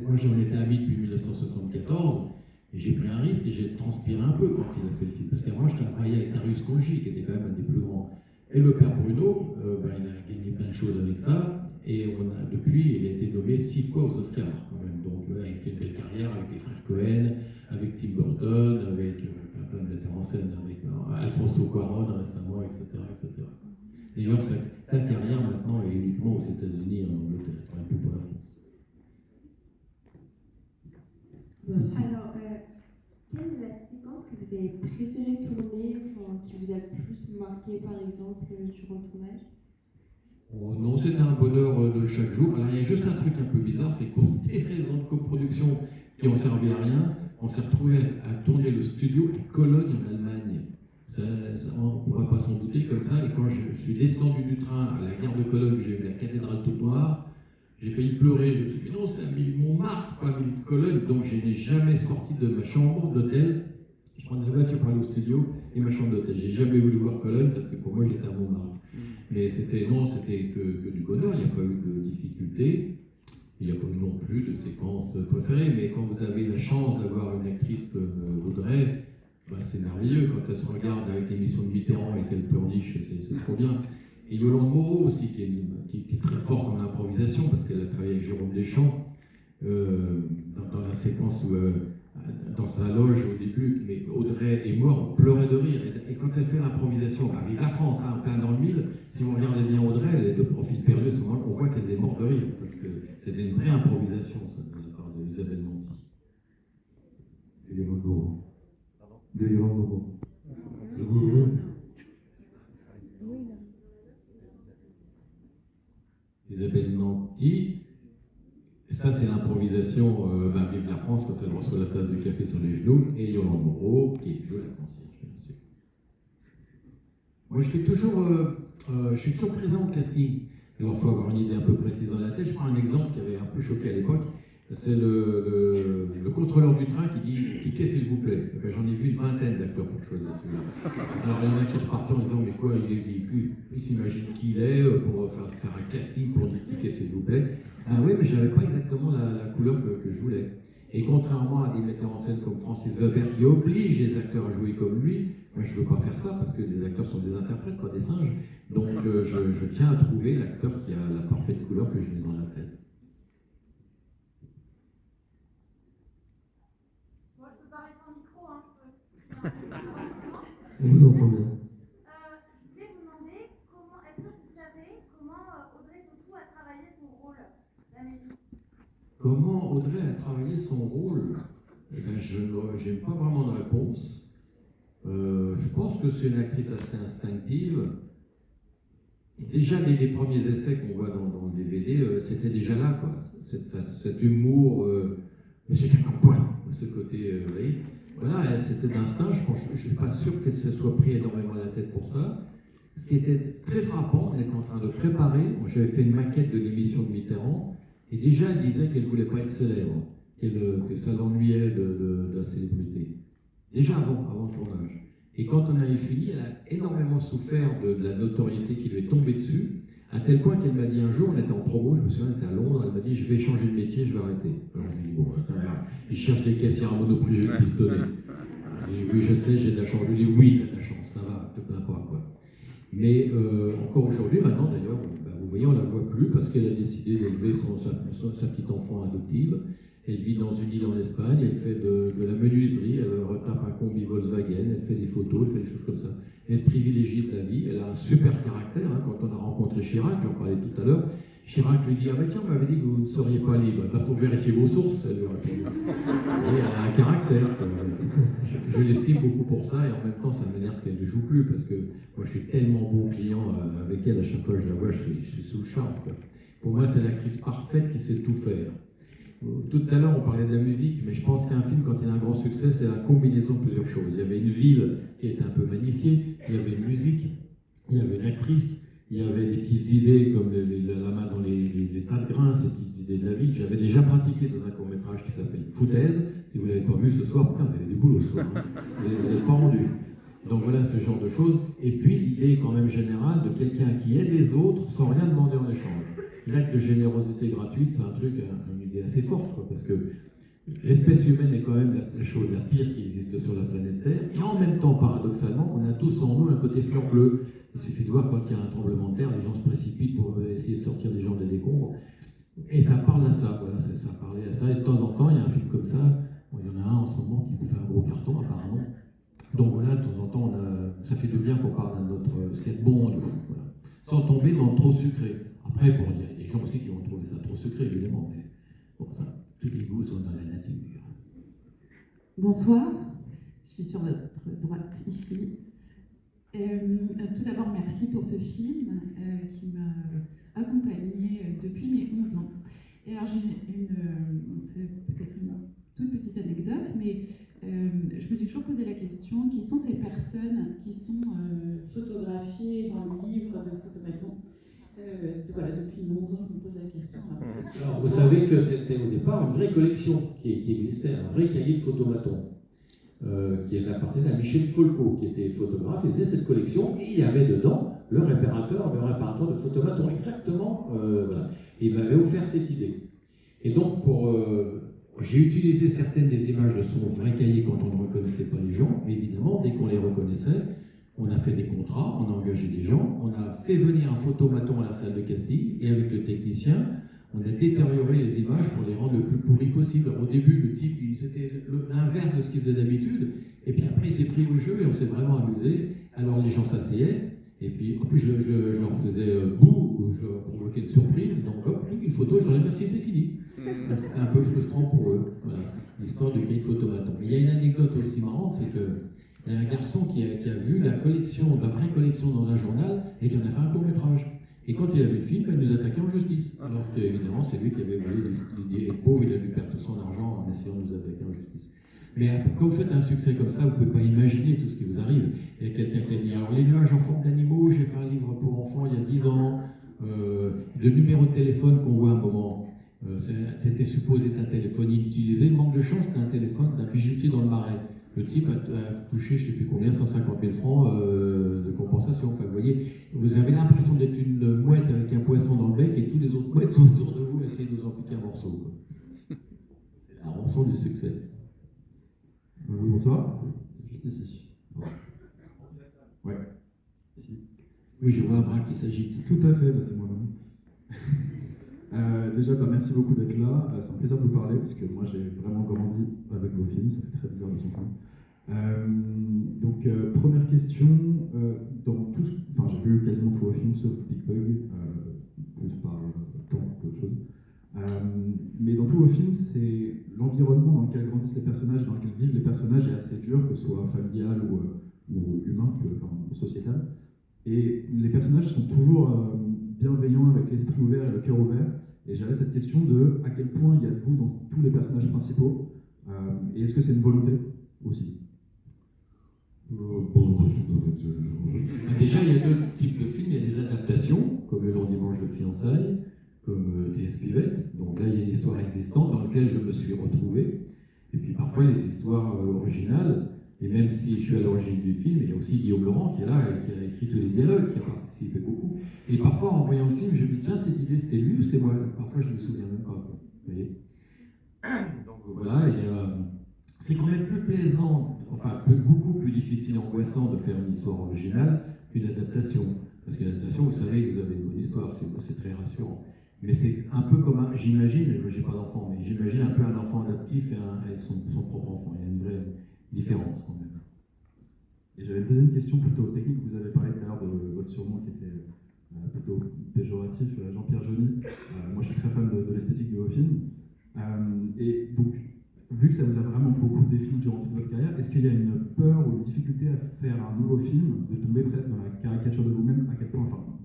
moi j'en étais ami depuis 1974, et j'ai pris un risque et j'ai transpiré un peu quand il a fait le film. Parce qu'avant, je travaillais avec Darius Khondji, qui était quand même un des plus grands. Et le père Bruno, il a gagné plein de choses avec ça, et depuis, il a été nommé 6 fois aux Oscars quand même. Donc il fait une belle carrière avec les frères Cohen, avec Tim Burton, avec plein de metteurs en scène, avec Alfonso Cuarón récemment, etc. etc. D'ailleurs, sa carrière maintenant est uniquement aux États-Unis et en Angleterre, un peu pour la France. Alors, quelle est la séquence que vous avez préféré tourner, qui vous a le plus marqué par exemple durant le tournage? Oh, non, c'était un bonheur de chaque jour. Alors, il y a juste un truc un peu bizarre, c'est que pour des raisons de coproduction qui n'ont servi à rien, on s'est retrouvé à tourner le studio à Cologne en Allemagne. On ne pourrait pas s'en douter comme ça. Et quand je suis descendu du train à la gare de Cologne, j'ai vu la cathédrale toute noire, j'ai failli pleurer. Je me suis dit, non, c'est un millier de Montmartre, pas un millier de Cologne. Donc je n'ai jamais sorti de ma chambre d'hôtel. Je prenais la voiture pour aller au studio et ma chambre d'hôtel. J'ai jamais voulu voir Cologne parce que pour moi, j'étais à Montmartre. Mais c'était que du bonheur. Il n'y a pas eu de difficultés. Il n'y a pas eu non plus de séquences préférées. Mais quand vous avez la chance d'avoir une actrice comme Audrey, bah, c'est merveilleux. Quand elle se regarde avec l'émission de Mitterrand et qu'elle pleurniche, c'est trop bien. Et Yolande Moreau aussi, qui est très forte en improvisation, parce qu'elle a travaillé avec Jérôme Deschamps, dans la séquence où, dans sa loge au début, mais Audrey est morte, on pleurait de rire. Et quand elle fait l'improvisation, bah, vive la France, hein, plein dans le mille, si on regardait bien Audrey, elle est de profil perdu à ce moment-là, on voit qu'elle est morte de rire, parce que c'était une vraie improvisation, ça, de la part d'Isabelle Nanty. Et Yolande Moreau. De Yolande Moreau. Isabelle Nanty, ça c'est l'improvisation, vive la France quand elle reçoit la tasse de café sur les genoux, et Yolande Moreau qui joue la concierge, bien sûr. Moi je suis toujours présent au casting. Alors il faut avoir une idée un peu précise dans la tête. Je prends un exemple qui avait un peu choqué à l'époque. C'est le contrôleur du train qui dit « Ticket s'il vous plaît ». J'en ai vu une vingtaine d'acteurs pour choisir celui-là. Alors il y en a qui repartent en disant « Mais quoi, il s'imagine qui il est pour faire un casting pour dire « Ticket s'il vous plaît ». Ah oui, mais je n'avais pas exactement la couleur que je voulais. Et contrairement à des metteurs en scène comme Francis Weber qui oblige les acteurs à jouer comme lui, moi je ne veux pas faire ça parce que les acteurs sont des interprètes, pas des singes. Donc je tiens à trouver l'acteur qui a la parfaite couleur que je mets dans la tête. On vous entend bien. Je voulais vous demander comment, est-ce que vous savez comment Audrey Tautou a travaillé son rôle d'Amélie? Comment Audrey a travaillé son rôle? Eh ben, je n'ai pas vraiment de réponse. Je pense que c'est une actrice assez instinctive. Déjà, les premiers essais qu'on voit dans le DVD, c'était déjà là, quoi. Cet humour, monsieur Cacampoil, ce côté, vous voyez. Voilà, c'était d'instinct. Je ne suis pas sûr qu'elle se soit pris énormément la tête pour ça. Ce qui était très frappant, on était en train de préparer. J'avais fait une maquette de l'émission de Mitterrand, et déjà, elle disait qu'elle ne voulait pas être célèbre, que ça l'ennuyait de la célébrité. Déjà avant le tournage. Et quand on avait fini, elle a énormément souffert de la notoriété qui lui est tombée dessus, à tel point qu'elle m'a dit un jour, on était en promo, je me souviens, on était à Londres, elle m'a dit, je vais changer de métier, je vais arrêter. Alors je lui ai dit, bon, il cherche des caissières à Monoprix, je vais le pistonner. Oui, je sais, j'ai de la chance. Je lui ai dit, oui, t'as de la chance, ça va, te plains pas, quoi. Mais encore aujourd'hui, maintenant d'ailleurs, vous voyez, on la voit plus parce qu'elle a décidé d'élever sa petite enfant adoptive. Elle vit dans une île en Espagne, elle fait de la menuiserie, elle retape un combi Volkswagen, elle fait des photos, elle fait des choses comme ça. Elle privilégie sa vie, elle a un super caractère. Hein. Quand on a rencontré Chirac, j'en parlais tout à l'heure, Chirac lui dit « Ah ben tiens, on m'avait dit que vous ne seriez pas libre. » « Il faut vérifier vos sources, elle lui a répondu. Et elle a un caractère. Je l'estime beaucoup pour ça, et en même temps, ça m'énerve qu'elle ne joue plus, parce que moi, je suis tellement bon client avec elle, à chaque fois que je la vois, je suis sous le charme. Quoi. Pour moi, c'est l'actrice parfaite qui sait tout faire. Tout à l'heure, on parlait de la musique, mais je pense qu'un film, quand il a un grand succès, c'est la combinaison de plusieurs choses. Il y avait une ville qui était un peu magnifiée, il y avait une musique, il y avait une actrice, il y avait des petites idées comme la main dans les tas de grains, ces petites idées de la vie que j'avais déjà pratiquées dans un court-métrage qui s'appelle Foutaise. Si vous ne l'avez pas vu ce soir, putain, vous avez du boulot ce soir, hein. Vous n'êtes pas rendu. Donc voilà, ce genre de choses. Et puis l'idée quand même générale de quelqu'un qui aide les autres sans rien demander en échange. L'acte de générosité gratuite, c'est un truc, une idée assez forte, quoi, parce que l'espèce humaine est quand même la chose la pire qui existe sur la planète Terre. Et en même temps, paradoxalement, on a tous en nous un côté fleur bleue. Il suffit de voir quand il y a un tremblement de terre, les gens se précipitent pour essayer de sortir des gens des décombres. Et ça parle à ça, voilà, ça parlait à ça. Et de temps en temps, il y a un film comme ça. Bon, il y en a un en ce moment qui peut faire un gros carton, apparemment. Donc voilà, de temps en temps, ça fait du bien qu'on parle à notre skateboard, voilà, sans tomber dans le trop sucré. Après, bon, il y a des gens aussi qui vont trouver ça trop sucré, évidemment, mais bon, ça, tous les goûts sont dans la nature. Bonsoir, je suis sur votre droite ici. Tout d'abord, merci pour ce film qui m'a accompagnée depuis mes 11 ans. Et alors, c'est peut-être une toute petite anecdote, mais je me suis toujours posé la question, qui sont ces personnes qui sont photographiées dans le livre de Photomaton? Voilà, depuis 11 ans, je me pose la question. Alors, vous savez que c'était au départ une vraie collection qui existait, un vrai cahier de Photomaton. Qui appartenait à Michel Folco, qui était photographe, il faisait cette collection, et il y avait dedans le réparateur de Photomaton, exactement, voilà. Et il m'avait offert cette idée. Et donc, j'ai utilisé certaines des images de son vrai cahier quand on ne reconnaissait pas les gens, mais évidemment, dès qu'on les reconnaissait, on a fait des contrats, on a engagé des gens, on a fait venir un photomaton à la salle de casting, et avec le technicien, on a détérioré les images pour les rendre le plus pourries possible. Alors, au début, le type, c'était l'inverse de ce qu'il faisait d'habitude. Et puis après, il s'est pris au jeu et on s'est vraiment amusé. Alors les gens s'asseyaient. Et puis, en plus, je leur faisais boum, ou je leur provoquais une surprise. Donc, hop, une photo, je leur disais merci, c'est fini. C'était un peu frustrant pour eux. Voilà, l'histoire du cahier de Photomaton. Il y a une anecdote aussi marrante, c'est qu'il y a un garçon qui a vu la vraie collection dans un journal et qui en a fait un court-métrage. Et quand il a vu le film, il nous attaquait en justice. Alors qu'évidemment, c'est lui qui avait volé l'idée. Et le pauvre, il a dû perdre tout son argent en essayant de nous attaquer en justice. Mais quand vous faites un succès comme ça, vous ne pouvez pas imaginer tout ce qui vous arrive. Il y a quelqu'un qui a dit, alors les nuages en forme d'animaux, j'ai fait un livre pour enfants il y a 10 ans. Le numéro de téléphone qu'on voit à un moment, c'était supposé être un téléphone inutilisé. Le manque de chance, c'était un téléphone d'un bijoutier dans le Marais. Le type a touché, je ne sais plus combien, 150 000 francs de compensation. Enfin, vous voyez, vous avez l'impression d'être une mouette avec un poisson dans le bec et tous les autres mouettes sont autour de vous et essayent de vous en piquer un morceau. Quoi. La rançon du succès. Oui, bonsoir. Juste ici. Ouais. Ici. Oui, je vois un bras qui s'agite. Tout à fait, c'est moi-même. Déjà, merci beaucoup d'être là. C'est un plaisir de vous parler parce que moi j'ai vraiment grandi avec vos films, ça fait très bizarre de s'entendre. Donc, première question, dans tous, enfin j'ai vu quasiment tous vos films sauf Big Bug, plus par temps qu'autre chose. Mais dans tous vos films, c'est l'environnement dans lequel grandissent les personnages, dans lequel vivent les personnages est assez dur, que ce soit familial ou humain, enfin sociétal. Et les personnages sont toujours bienveillants, avec l'esprit ouvert et le cœur ouvert. Et j'avais cette question de à quel point il y a de vous dans tous les personnages principaux, et est-ce que c'est une volonté aussi? Déjà, il y a deux types de films. Il y a des adaptations, comme Le Long Dimanche de Fiançailles, comme T.S. Pivette. Donc là, il y a une histoire existante dans laquelle je me suis retrouvé. Et puis parfois, les histoires originales. Et même si je suis à l'origine du film, il y a aussi Guillaume Laurent qui est là et qui a écrit tous les dialogues, qui a participé beaucoup. Et parfois, en voyant le film, je me dis, tiens, cette idée, c'était lui ou c'était moi? Parfois, je ne me souviens même pas. Quoi. Vous voyez? Donc voilà, c'est quand même plus plaisant, enfin beaucoup plus difficile et angoissant de faire une histoire originale qu'une adaptation. Parce qu'une adaptation, vous savez que vous avez une bonne histoire, c'est très rassurant. Mais c'est un peu comme j'imagine, moi j'ai pas d'enfant, mais j'imagine un peu un enfant adoptif et son propre enfant. Il y a une vraie différence quand même. Et j'avais une deuxième question plutôt technique. Vous avez parlé tout à l'heure de votre surnom qui était plutôt péjoratif, Jean-Pierre Joly. Moi je suis très fan de l'esthétique de vos films. Et donc, vu que ça vous a vraiment beaucoup défini durant toute votre carrière, est-ce qu'il y a une peur ou une difficulté à faire un nouveau film, de tomber presque dans la caricature de vous-même,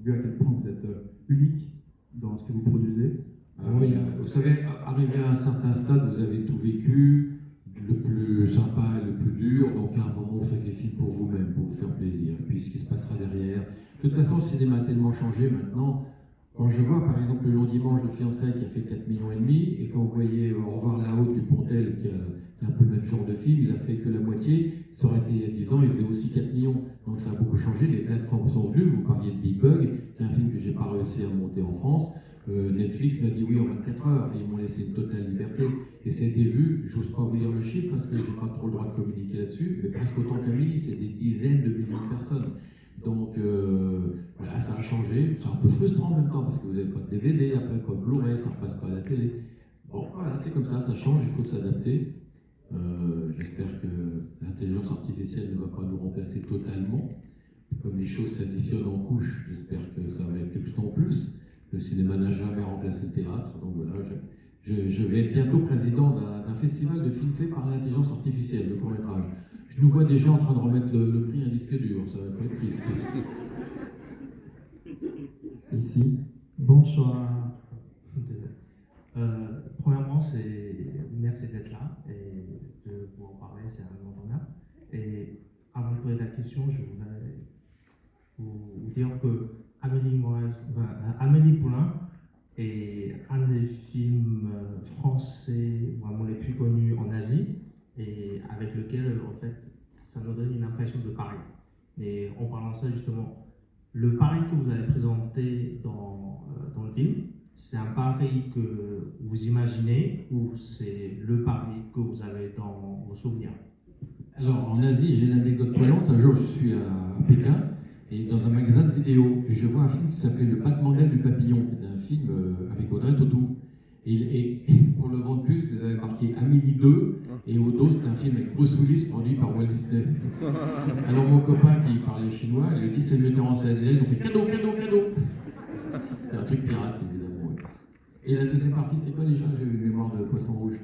vu à quel point vous êtes unique dans ce que vous produisez? Oui, vous savez, arrivé à un certain stade, vous avez tout vécu, le plus sympa et le plus dur, donc à un moment vous faites les films pour vous-même, pour vous faire plaisir, et puis ce qui se passera derrière. De toute façon, le cinéma a tellement changé maintenant. Quand je vois par exemple Le Long Dimanche de Fiançailles qui a fait 4,5 millions, et quand vous voyez Au revoir la haute du Pontel qui a un peu le même genre de film, il a fait que la moitié, ça aurait été il y a 10 ans, il faisait aussi 4 millions. Donc ça a beaucoup changé, les plateformes sont venues, vous parliez de Big Bug, qui est un film que j'ai pas réussi à monter en France. Netflix m'a dit oui en 24 heures, et ils m'ont laissé une totale liberté. Et ça a été vu, j'ose pas vous dire le chiffre parce que j'ai pas trop le droit de communiquer là-dessus, mais presque autant qu'Amélie, c'est des dizaines de millions de personnes. Donc voilà, ça a changé. C'est un peu frustrant en même temps parce que vous n'avez pas de DVD, après pas de Blu-ray, ça ne repasse pas à la télé. Bon, voilà, c'est comme ça change, il faut s'adapter. J'espère que l'intelligence artificielle ne va pas nous remplacer totalement. Comme les choses s'additionnent en couches, j'espère que ça va être quelque chose en plus. Le cinéma n'a jamais remplacé le théâtre, donc voilà, je vais être bientôt président d'un festival de films faits par l'intelligence artificielle, de court-métrage. Je nous vois déjà en train de remettre le prix à un disque dur, ça va pas être triste. Ici. Bonsoir. Premièrement, merci d'être là et de pouvoir parler, c'est un grand honneur. Et avant de poser la question, je voudrais vous dire que Amélie Poulain est un des films français vraiment les plus connus en Asie et avec lequel, en fait, ça nous donne une impression de Paris. Et en parlant de ça, justement, le Paris que vous avez présenté dans le film, c'est un Paris que vous imaginez ou c'est le Paris que vous avez dans vos souvenirs? Alors, en Asie, j'ai une anecdote très un jour, je suis à Pékin, et dans un magasin de vidéo, et je vois un film qui s'appelait Le battement d'aile du papillon, qui était un film avec Audrey Tautou. Et pour le vendre plus, vous avez marqué Amélie 2, et au dos, c'était un film avec Bruce Willis produit par Walt Disney. Alors mon copain qui parlait chinois, il lui dit c'est le metteur en scène. Et là, ils ont fait cadeau, cadeau, cadeau. C'était un truc pirate, évidemment. Ouais. Et la deuxième partie, c'était quoi déjà? J'ai eu une mémoire de poisson rouge.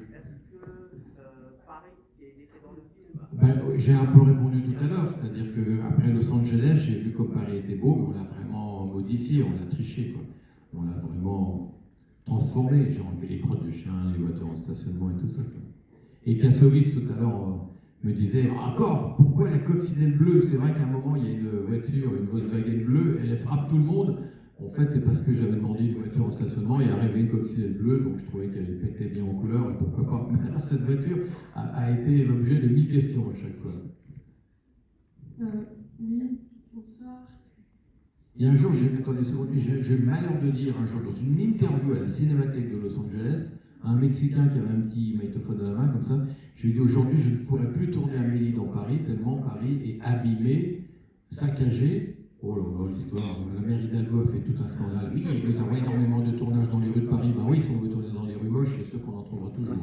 J'ai un peu répondu tout à l'heure, c'est-à-dire qu'après Los Angeles, j'ai vu comme Paris était beau, mais on l'a vraiment modifié, on l'a triché, quoi. On l'a vraiment transformé. J'ai enlevé les crottes de chiens, les voitures en stationnement et tout ça, quoi. Et Kassovitz, tout à l'heure, me disait encore, pourquoi la coccinelle bleue? C'est vrai qu'à un moment, il y a une voiture, une Volkswagen bleue, elle frappe tout le monde. En fait, c'est parce que j'avais demandé une voiture en stationnement et arrivé une coccinelle bleue, donc je trouvais qu'elle pétait bien en couleur, et pourquoi pas. Mais alors, cette voiture a été l'objet de 1000 questions à chaque fois. Oui, bonsoir. Et un jour, j'ai eu le malheur de dire un jour dans une interview à la Cinémathèque de Los Angeles, à un Mexicain qui avait un petit magnétophone à la main comme ça, je lui ai dit aujourd'hui je ne pourrais plus tourner Amélie dans Paris, tellement Paris est abîmé, saccagé. Oh là là, l'histoire, la mairie d'Hidalgo a fait tout un scandale. Oui, nous avons énormément de tournages dans les rues de Paris. Ben oui, si on veut tourner dans les rues moches, c'est sûr qu'on en trouvera toujours.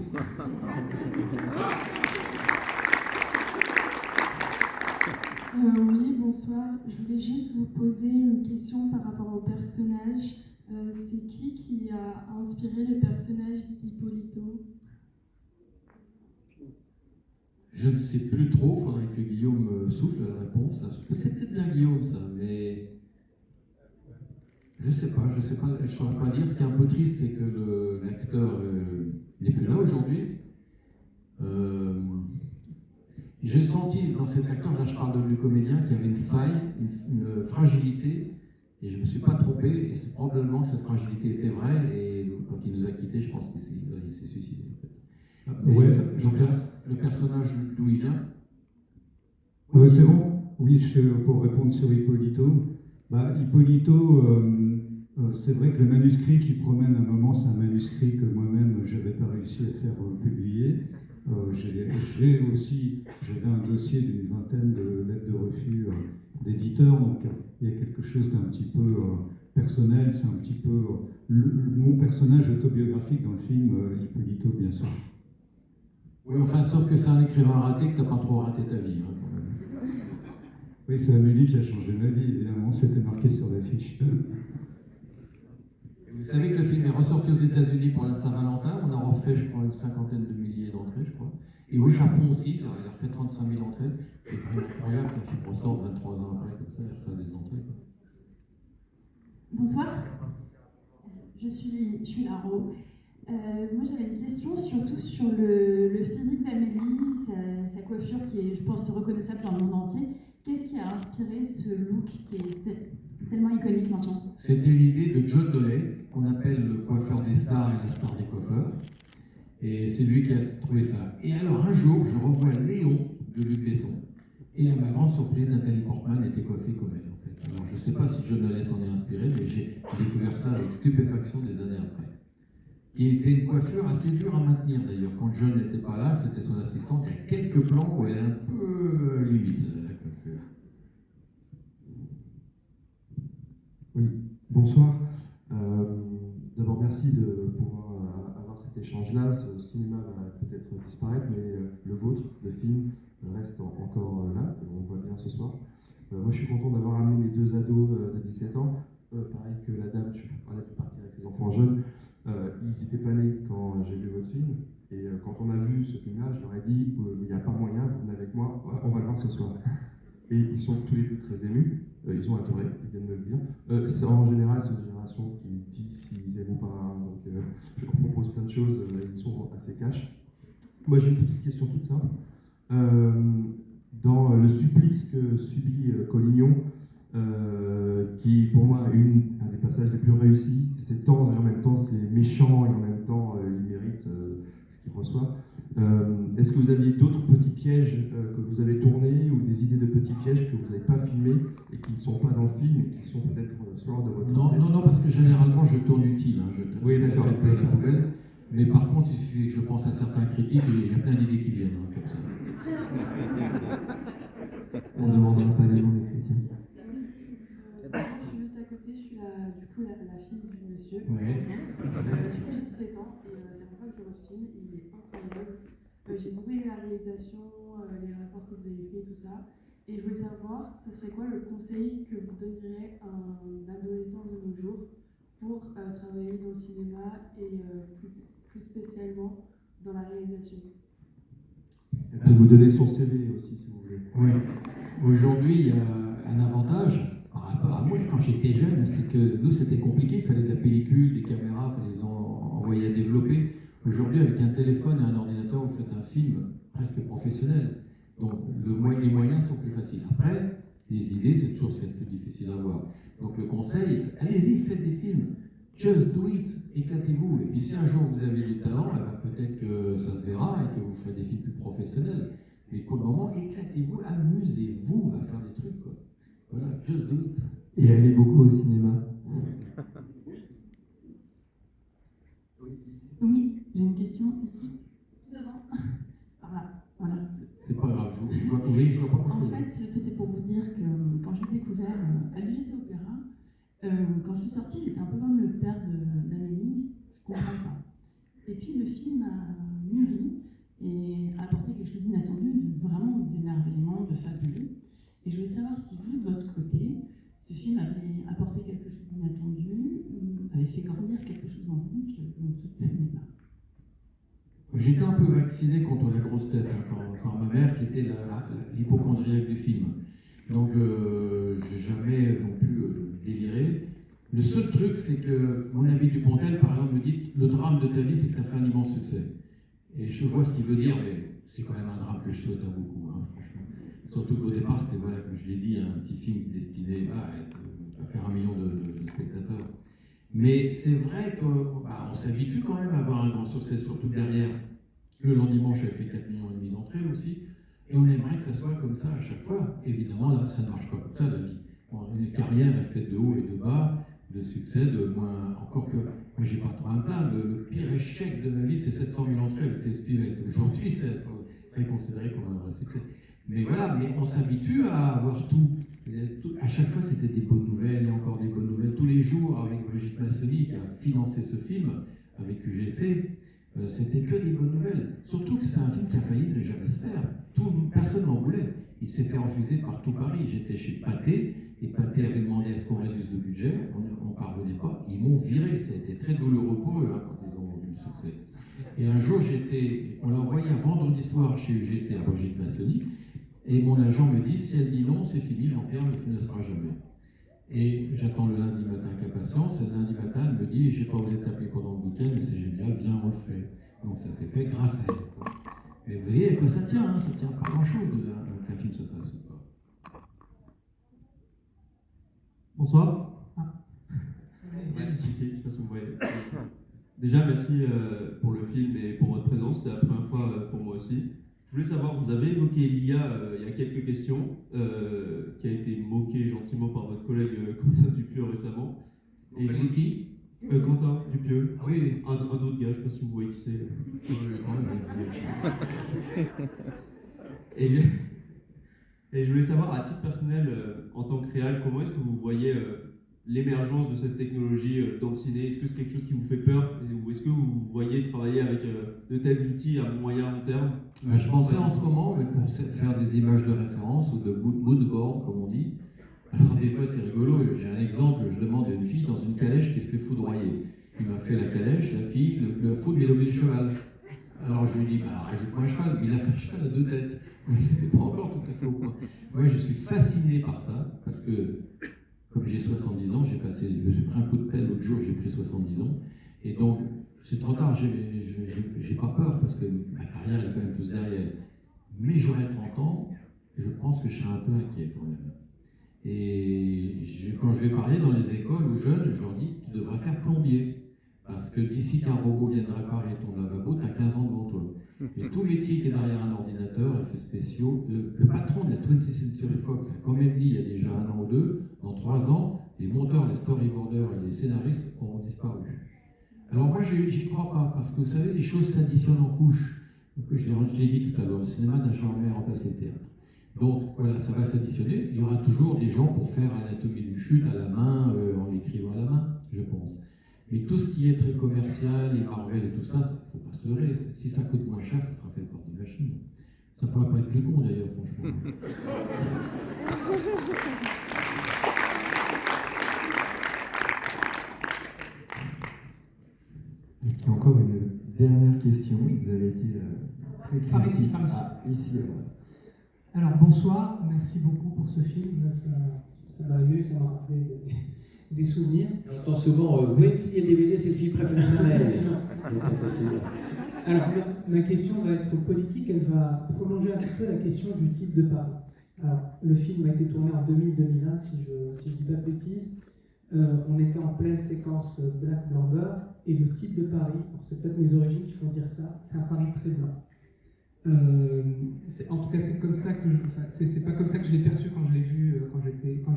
bonsoir. Je voulais juste vous poser une question par rapport au personnage. C'est qui a inspiré le personnage d'Hippolito? Je ne sais plus trop, il faudrait que Guillaume souffle la réponse. C'est peut-être bien Guillaume, ça, mais je sais pas, je ne saurais pas dire. Ce qui est un peu triste, c'est que l'acteur n'est plus là aujourd'hui. J'ai senti dans cet acteur, là je parle du comédien, qu'il y avait une faille, une fragilité, et je ne me suis pas trompé, et c'est probablement que cette fragilité était vraie, et quand il nous a quittés, je pense qu'il s'est suicidé. En fait. Ouais, le personnage d'où il vient? C'est bon. Oui, pour répondre sur Hippolito. Hippolito, c'est vrai que le manuscrit qui promène un moment, c'est un manuscrit que moi-même, je n'avais pas réussi à faire publier. J'avais un dossier d'une vingtaine de lettres de refus d'éditeurs, donc il y a quelque chose d'un petit peu personnel, c'est un petit peu mon personnage autobiographique dans le film Hippolito, bien sûr. Oui, enfin, sauf que c'est un écrivain raté, que tu n'as pas trop raté ta vie, quand même. Oui, c'est Amélie qui a changé ma vie, évidemment, c'était marqué sur l'affiche. Vous savez que le film est ressorti aux États-Unis pour la Saint-Valentin, on a refait, je crois, une 50aine de milliers d'entrées, je crois. Et au Japon aussi, il a refait 35 000 entrées. C'est quand même incroyable qu'un film ressorte 23 ans après, comme ça, il refasse des entrées. Quoi. Bonsoir, je suis Laro. Moi j'avais une question surtout sur le physique d'Amélie, sa coiffure qui est, je pense, reconnaissable dans le monde entier. Qu'est-ce qui a inspiré ce look qui est tellement iconique maintenant? C'était une idée de John Doley, qu'on appelle le coiffeur des stars et la star des coiffeurs. Et c'est lui qui a trouvé ça. Et alors un jour, je revois Léon de Luc Besson. Et à ma grande surprise, Nathalie Portman était coiffée comme elle, en fait. Alors je ne sais pas si John Doley s'en est inspiré, mais j'ai découvert ça avec stupéfaction des années après. Qui était une coiffure assez dure à maintenir d'ailleurs. Quand John n'était pas là, c'était son assistante. Il y a quelques plans où elle est un peu limite, la coiffure. Oui, bonsoir. D'abord, merci de pouvoir avoir cet échange-là. Ce cinéma va peut-être disparaître, mais le vôtre, de film, reste encore là. On le voit bien ce soir. Moi, je suis content d'avoir amené mes deux ados de 17 ans. Pareil que la dame, je parlais de partir avec ses enfants jeunes. Ils n'étaient pas nés quand j'ai vu votre film. Et quand on a vu ce film-là, je leur ai dit il n'y a pas moyen, vous venez avec moi, on va le voir ce soir. Et ils sont tous les deux très émus. Ils ont adoré, ils viennent me le dire. En général, c'est une génération qui dit s'ils aiment ou pas. Hein, donc je leur propose plein de choses, ils sont assez cash. Moi, j'ai une petite question toute simple. Dans le supplice que subit Collignon, qui pour moi est un des passages les plus réussis, c'est tendre et en même temps c'est méchant et en même temps il mérite ce qu'il reçoit. Est-ce que vous aviez d'autres petits pièges que vous avez tournés ou des idées de petits pièges que vous n'avez pas filmés et qui ne sont pas dans le film et qui sont peut-être sur de votre tête? Non, parce que généralement je tourne utile, hein, oui, d'accord. Je la poubelle. Mais par contre, il suffit que je pense à certains critiques et il y a plein d'idées qui viennent hein, comme ça. On ne demandera pas les noms des critiques. Je suis juste à côté, je suis la fille du monsieur. Ouais. J'ai 17 ans et c'est la première fois que je vois ce film, il est incroyable. J'ai beaucoup aimé la réalisation, les rapports que vous avez faits, tout ça. Et je voulais savoir, ça serait quoi le conseil que vous donneriez à un adolescent de nos jours pour travailler dans le cinéma et plus spécialement dans la réalisation? Je peux vous donner son CV aussi, si vous voulez. Oui. Aujourd'hui, il y a un avantage par rapport à moi quand j'étais jeune, c'est que nous, c'était compliqué. Il fallait de la pellicule, des caméras, il fallait les envoyer à développer. Aujourd'hui, avec un téléphone et un ordinateur, vous faites un film presque professionnel. Donc, les moyens sont plus faciles. Après, les idées, c'est toujours ce qui est le plus difficile à avoir. Donc, le conseil, allez-y, faites des films. Just do it, éclatez-vous. Et puis si un jour vous avez du talent, eh ben, peut-être que ça se verra et que vous ferez des films plus professionnels. Mais pour le moment, éclatez-vous, amusez-vous à faire des trucs. Quoi. Voilà, just do it. Et allez beaucoup au cinéma. Oui, j'ai une question ici, devant. Par là, voilà. C'est pas grave, je vois pas grand-chose. En fait, c'était pour vous dire que quand j'ai découvert à l'UGC Opéra, quand je suis sortie, j'étais un peu comme le père d'Amélie, je comprends pas. Et puis le film a mûri et a apporté quelque chose d'inattendu, vraiment d'émerveillement, de fabuleux. Et je voulais savoir si vous, de votre côté, ce film avait apporté quelque chose d'inattendu, ou avait fait grandir quelque chose en vous que vous ne soupçonnez pas. J'étais un peu vacciné contre la grosse tête, par ma mère qui était l'hypochondriaque du film. Donc, j'ai jamais non plus déliré. Le seul truc, c'est que mon ami Dupontel, par exemple, me dit le drame de ta vie, c'est que tu as fait un immense succès. Et je vois ce qu'il veut dire, mais c'est quand même un drame que je souhaite à beaucoup, franchement. Surtout qu'au départ, c'était, voilà, comme je l'ai dit, un petit film destiné à faire 1 million de spectateurs. Mais c'est vrai qu'on s'habitue quand même à avoir un grand succès, surtout derrière. Le Long Dimanche a fait 4,5 millions d'entrées aussi. Et on aimerait que ça soit comme ça à chaque fois. Évidemment, là, ça ne marche pas comme ça, la vie. Une carrière est faite de haut et de bas, de succès, de moins. Encore que, moi, j'ai pas trop à me plaindre. Le pire échec de ma vie, c'est 700 000 entrées avec T.S. Aujourd'hui, c'est considéré comme un vrai succès. Mais voilà, mais on s'habitue à avoir tout. À chaque fois, c'était des bonnes nouvelles et encore des bonnes nouvelles. Tous les jours, avec Brigitte Massoni, qui a financé ce film, avec UGC, c'était que des bonnes nouvelles. Surtout que c'est un film qui a failli ne jamais se faire. Personne n'en voulait. Il s'est fait refuser par tout Paris. J'étais chez Pathé, et Pathé avait demandé à ce qu'on réduise le budget. On ne parvenait pas. Ils m'ont viré. Ça a été très douloureux pour eux quand ils ont vu le succès. Et un jour, on l'a envoyé un vendredi soir chez UGC à Brigitte Massoni. Et mon agent me dit, si elle dit non, c'est fini, Jean-Pierre, le film ne sera jamais. Et j'attends le lundi matin avec impatience. Et le lundi matin, elle me dit, j'ai pas osé t'appeler pendant le week-end, mais c'est génial, viens, on le fait. Donc ça s'est fait grâce à elle. Mais vous voyez à quoi ça tient, ça tient pas grand-chose qu'un film se fasse ou pas. Bonsoir. Je sais pas si vous voyez. Déjà, merci pour le film et pour votre présence. C'est la première fois pour moi aussi. Je voulais savoir, vous avez évoqué l'IA il y a quelques questions, qui a été moquée gentiment par votre collègue Quentin Dupieux récemment. Et qui Quentin Dupieux. Oui. Un autre gars, je ne sais pas si vous voyez qui c'est. Et je voulais savoir, à titre personnel, en tant que réal, comment est-ce que vous voyez l'émergence de cette technologie dans le ciné? Est-ce que c'est quelque chose qui vous fait peur? Ou est-ce que vous voyez travailler avec de tels outils à moyen long terme? Je pensais en ce moment, pour faire des images de référence ou de mood board, comme on dit. Alors des fois c'est rigolo, j'ai un exemple, je demande à une fille dans une calèche qui se fait foudroyer. Il m'a fait la calèche, la fille, le foudre, il a oublié le cheval. Alors je lui dis, rajoute-moi un cheval, mais il a fait un cheval à 2 têtes. C'est pas encore tout à fait au point. Moi je suis fasciné par ça, parce que comme j'ai 70 ans, je me suis pris un coup de pelle l'autre jour, j'ai pris 70 ans. Et donc, c'est trop tard, j'ai pas peur, parce que ma carrière est quand même plus derrière. Mais j'aurai 30 ans, je pense que je serai un peu inquiet quand même. Et quand je vais parler dans les écoles aux jeunes, je leur dis, tu devrais faire plombier. Parce que d'ici qu'un robot vienne réparer ton lavabo, tu as 15 ans devant toi. Et tout métier qui est derrière un ordinateur, effets spéciaux, le patron de la 20th Century Fox a quand même dit il y a déjà 1 an ou 2, dans 3 ans, les monteurs, les storyboarders et les scénaristes auront disparu. Alors moi, j'y crois pas, parce que vous savez, les choses s'additionnent en couches. Donc, je l'ai dit tout à l'heure, le cinéma n'a jamais remplacé le théâtre. Donc voilà, ça va s'additionner. Il y aura toujours des gens pour faire Anatomie d'une chute à la main, en l'écrivant à la main, je pense. Mais tout ce qui est très commercial, les Marvel et tout ça, il ne faut pas se leurrer. Si ça coûte moins cher, ça sera fait par des machines. Ça ne pourra pas être plus con d'ailleurs, franchement. Est-ce qu'il y a encore une dernière question? Vous avez été très créatif. Par ici. Ici, alors bonsoir, merci beaucoup pour ce film. Ça m'a ému, ça m'a rappelé des souvenirs. J'entends souvent, vous voyez, s'il y a DVD, c'est le film préféré de Noël. Alors, ma question va être politique, elle va prolonger un petit peu la question du type de Paris. Alors, le film a été tourné en 2000-2001, si je ne dis pas de bêtises. On était en pleine séquence Black Blamber, et le type de Paris, c'est peut-être mes origines qui font dire ça, c'est un Paris très blanc. En tout cas, c'est comme ça que c'est pas comme ça que je l'ai perçu quand je l'ai vu quand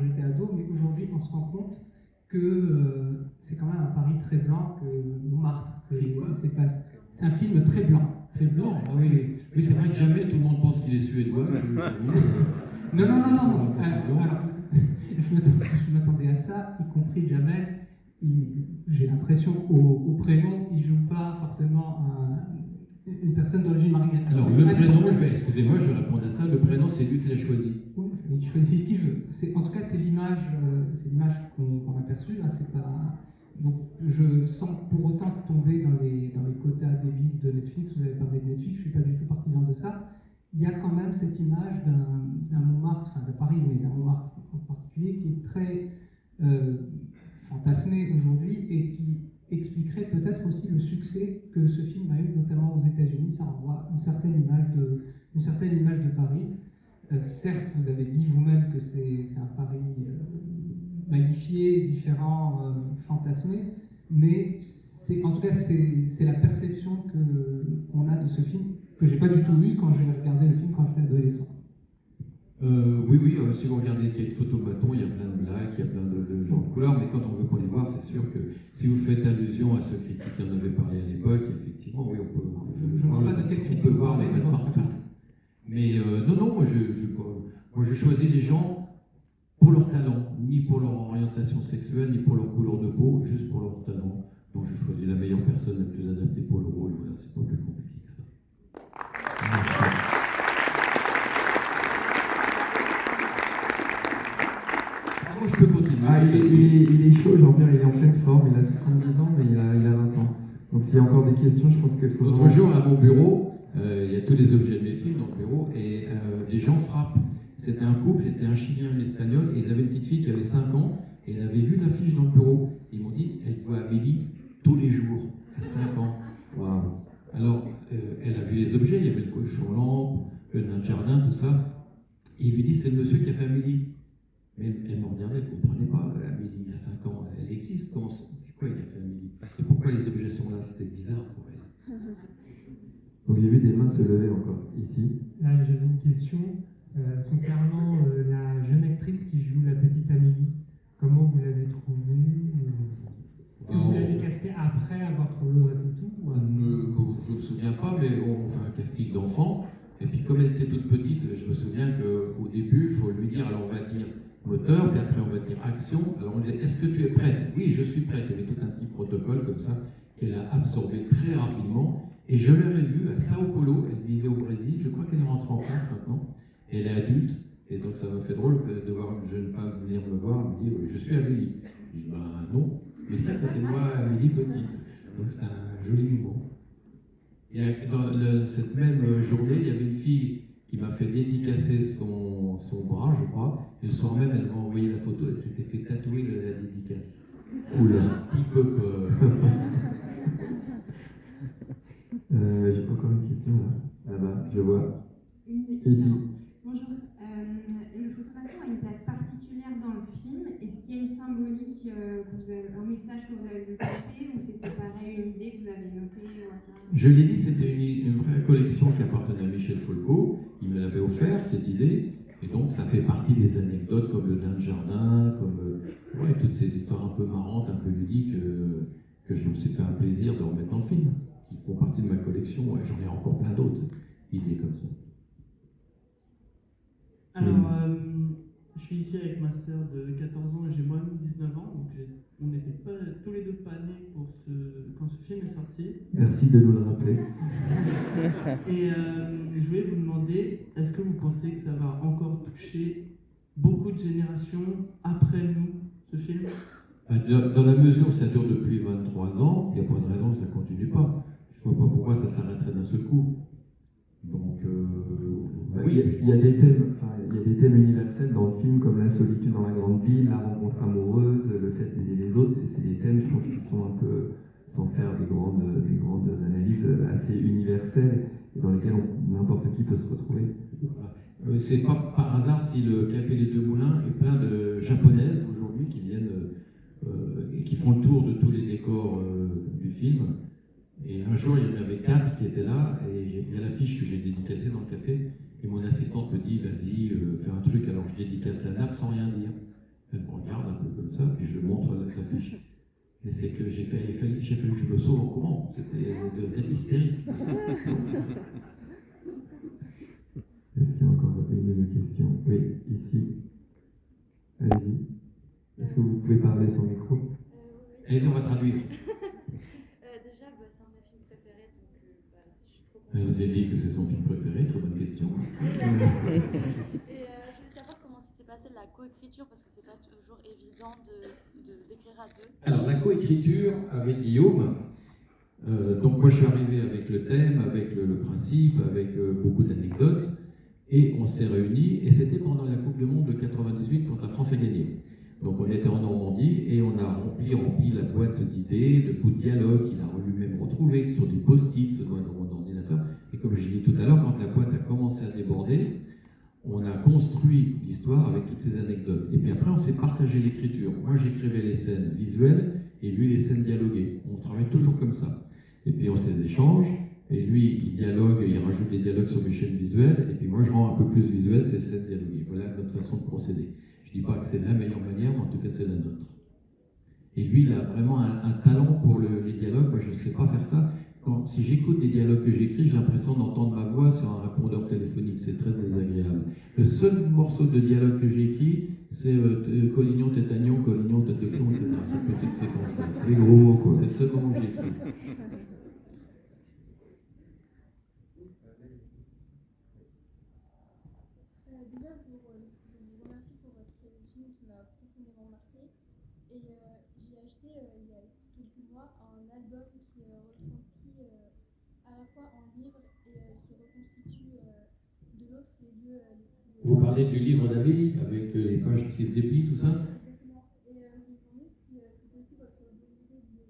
j'étais ado, mais aujourd'hui, on se rend compte que c'est quand même un Paris très blanc, que Montmartre, c'est un film très blanc. Très blanc, ah oui. Oui, c'est vrai que jamais tout le monde pense qu'il est suédois. Non. Alors, je m'attendais à ça, y compris Jamel. J'ai l'impression qu'au prénom, il joue pas forcément une personne d'origine marocaine. Alors, le prénom, excusez-moi, je vais répondre à ça. Le prénom, c'est lui qui l'a choisi. Oui, il choisit ce qu'il veut. En tout cas, c'est l'image qu'on a perçue. Là, c'est pas... Donc, sans pour autant tomber dans les quotas débiles de Netflix. Vous avez parlé de Netflix, je ne suis pas du tout partisan de ça. Il y a quand même cette image d'un Montmartre, enfin de Paris, mais d'un Montmartre en particulier, qui est très fantasmé aujourd'hui et qui expliquerait peut-être aussi le succès que ce film a eu, notamment aux États-Unis. Ça renvoie une certaine image de Paris. Certes, vous avez dit vous-même que c'est un Paris magnifié, différent, fantasmé, mais en tout cas, c'est la perception qu'on a de ce film, que j'ai pas du tout eu quand j'ai regardé le film quand j'étais adolescent. Oui, si vous regardez quelques photos bâtons, il y a plein de blagues, il y a plein de gens de couleur, mais quand on ne veut pas les voir, c'est sûr que si vous faites allusion à ce critique qui en avait parlé à l'époque, effectivement, oui, on peut voir les mêmes partout. Mais non, moi je choisis les gens pour leur talent, ni pour leur orientation sexuelle, ni pour leur couleur de peau, juste pour leur talent. Donc je choisis la meilleure personne la plus adaptée pour le rôle, voilà, c'est pas plus compliqué que ça. Moi, je peux continuer. Ah, il est chaud, Jean-Pierre, il est en pleine forme, il a 70 ans, mais il a 20 ans. Donc s'il y a encore des questions, je pense qu'il faut... L'autre jour, à mon bureau, il y a tous les objets de mes films dans le bureau, et des gens frappent. C'était un couple, c'était un Chilien et une Espagnole, et ils avaient une petite fille qui avait 5 ans, et elle avait vu l'affiche dans le bureau. Ils m'ont dit, elle voit Amélie tous les jours, à 5 ans. Wow. Alors, elle a vu les objets, il y avait le cochon-lampe, le nain de jardin, tout ça. Et il lui dit, c'est le monsieur qui a fait Amélie. Mais elle me regardait, elle ne comprenait pas. Amélie, il y a 5 ans, elle existe. Pourquoi il a fait Amélie? Et pourquoi les objets sont là? C'était bizarre pour elle. Donc j'ai vu des mains se lever encore, ici. Là, j'avais une question concernant la jeune actrice qui joue la petite Amélie. Comment vous l'avez trouvée? Est-ce que vous l'avez castée après avoir trouvé Audrey Tautou? Je ne me souviens pas, mais on fait un casting d'enfant. Et puis comme elle était toute petite, je me souviens qu'au début, il faut lui dire, alors on va dire moteur, puis après on va dire action. Alors on dit, est-ce que tu es prête? Oui, je suis prête. Il y avait tout un petit protocole comme ça qu'elle a absorbé très rapidement. Et je l'aurais vue à Sao Paulo, elle vivait au Brésil, je crois qu'elle est rentrée en France maintenant. Et elle est adulte, et donc ça m'a fait drôle de voir une jeune femme venir me voir et me dire, je suis Amélie. Je dis, ben non, mais ça c'était moi, Amélie petite. Donc c'est un joli moment. Et dans cette même journée, il y avait une fille qui m'a fait dédicacer son bras, je crois. Et le soir même, elle m'a envoyé la photo, elle s'était fait tatouer la dédicace. Ça fait un petit peu peur. J'ai encore une question là-bas, je vois. Ici. Bonjour. Le photomaton a une place particulière dans le film. Est-ce qu'il y a une symbolique, un message que vous avez voulu passer, ou c'était pareil, une idée que vous avez notée au hasard? Je l'ai dit, c'était une vraie collection qui appartenait à Michel Folco. Il me l'avait offert, cette idée. Et donc, ça fait partie des anecdotes comme le nain de jardin, comme toutes ces histoires un peu marrantes, un peu ludiques, que je me suis fait un plaisir de remettre dans le film, qui font partie de ma collection. Et j'en ai encore plein d'autres idées comme ça. Alors, je suis ici avec ma sœur de 14 ans et j'ai moi-même 19 ans, donc on n'était pas tous les deux pas nés quand ce film est sorti. Merci de nous le rappeler. Et je voulais vous demander, est-ce que vous pensez que ça va encore toucher beaucoup de générations après nous, ce film? Dans la mesure où ça dure depuis 23 ans, il n'y a pas de raison que ça ne continue pas. Je ne vois pas pourquoi ça s'arrêterait d'un seul coup. Donc, oui, il y a des thèmes universels dans le film, comme la solitude dans la grande ville, la rencontre amoureuse, le fait d'aider les autres. Et c'est des thèmes, je pense, qui sont un peu, sans faire des grandes analyses, assez universelles et dans lesquelles n'importe qui peut se retrouver. C'est pas par hasard si le Café Les Deux Moulins est plein de japonaises aujourd'hui qui viennent et qui font le tour de tous les décors du film. Et un jour, il y en avait 4 qui étaient là, et il y a l'affiche que j'ai dédicacée dans le café, et mon assistante me dit, vas-y, fais un truc, alors je dédicace la nappe sans rien dire. Elle me regarde un peu comme ça, puis je lui montre l'affiche. Et c'est que j'ai fallu que je me sauve en courant, je devenais hystérique. Est-ce qu'il y a encore une ou deux questions? Oui, ici. Allez-y. Est-ce que vous pouvez parler sans micro? Allez-y, on va traduire. Déjà, c'est un de mes films préférés, donc je suis trop contente. Elle nous a dit que c'est son film préféré, très bonne question. Et je voulais savoir comment coécriture, parce que c'est pas toujours évident d'écrire à deux. Alors, la coécriture avec Guillaume, donc moi je suis arrivé avec le thème, avec le principe, avec beaucoup d'anecdotes, et on s'est réunis, et c'était pendant la Coupe du Monde de 98 quand la France a gagné. Donc on était en Normandie, et on a rempli la boîte d'idées, de bouts de dialogue qu'il a lui-même retrouvé sur des post-it dans mon ordinateur. Et comme je dis tout à l'heure, quand la boîte a commencé à déborder, on a construit l'histoire avec toutes ces anecdotes. Et puis après, on s'est partagé l'écriture. Moi, j'écrivais les scènes visuelles et lui, les scènes dialoguées. On travaille toujours comme ça. Et puis, on se les échange. Et lui, il dialogue, il rajoute des dialogues sur mes chaînes visuelles. Et puis, moi, je rends un peu plus visuel ces scènes dialoguées. Voilà notre façon de procéder. Je ne dis pas que c'est la meilleure manière, mais en tout cas, c'est la nôtre. Et lui, il a vraiment un talent pour les dialogues. Moi, je ne sais pas faire ça. Si j'écoute des dialogues que j'écris, j'ai l'impression d'entendre ma voix sur un répondeur téléphonique, c'est très désagréable. Le seul morceau de dialogue que j'ai écrit, c'est Collignon, tête agnon, Collignon, tête de fond, etc. Cette petite séquence-là. Des gros mots, quoi. C'est le seul moment que j'ai écrit. Déjà, je vous remercie pour votre film qui m'a profondément marqué. Et j'ai acheté il y a quelques mois un album qui retranscrit à la fois en livre et qui reconstitue de l'autre les lieux les plus... Vous parlez du livre d'Amélie, avec les pages qui se déplient, tout ça? Exactement. Et je me demandais si c'est aussi votre volonté de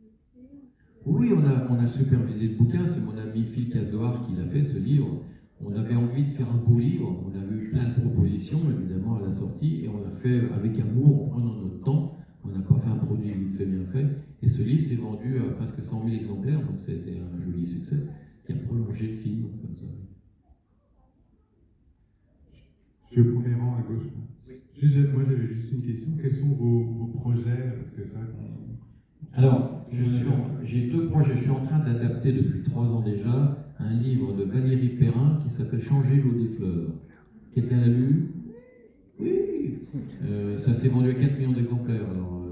le créer ou si... Oui, on a supervisé le bouquin, c'est mon ami Phil Cazoar qui l'a fait, ce livre. On avait envie de faire un beau livre, on avait eu plein de propositions, évidemment, à la sortie, et on l'a fait avec amour, en prenant notre temps. On n'a pas fait un produit vite fait, bien fait. Et ce livre s'est vendu à presque 100 000 exemplaires, donc ça a été un joli succès, qui a prolongé le film, comme ça. Je suis au premier rang à gauche. Moi, j'avais juste une question. Quels sont vos projets? Parce que c'est vrai qu'on... Alors, j'ai deux projets. Je suis en train d'adapter depuis 3 ans déjà un livre de Valérie Perrin qui s'appelle Changer l'eau des fleurs. Quelqu'un l'a lu? Oui. Ça s'est vendu à 4 millions d'exemplaires. Alors,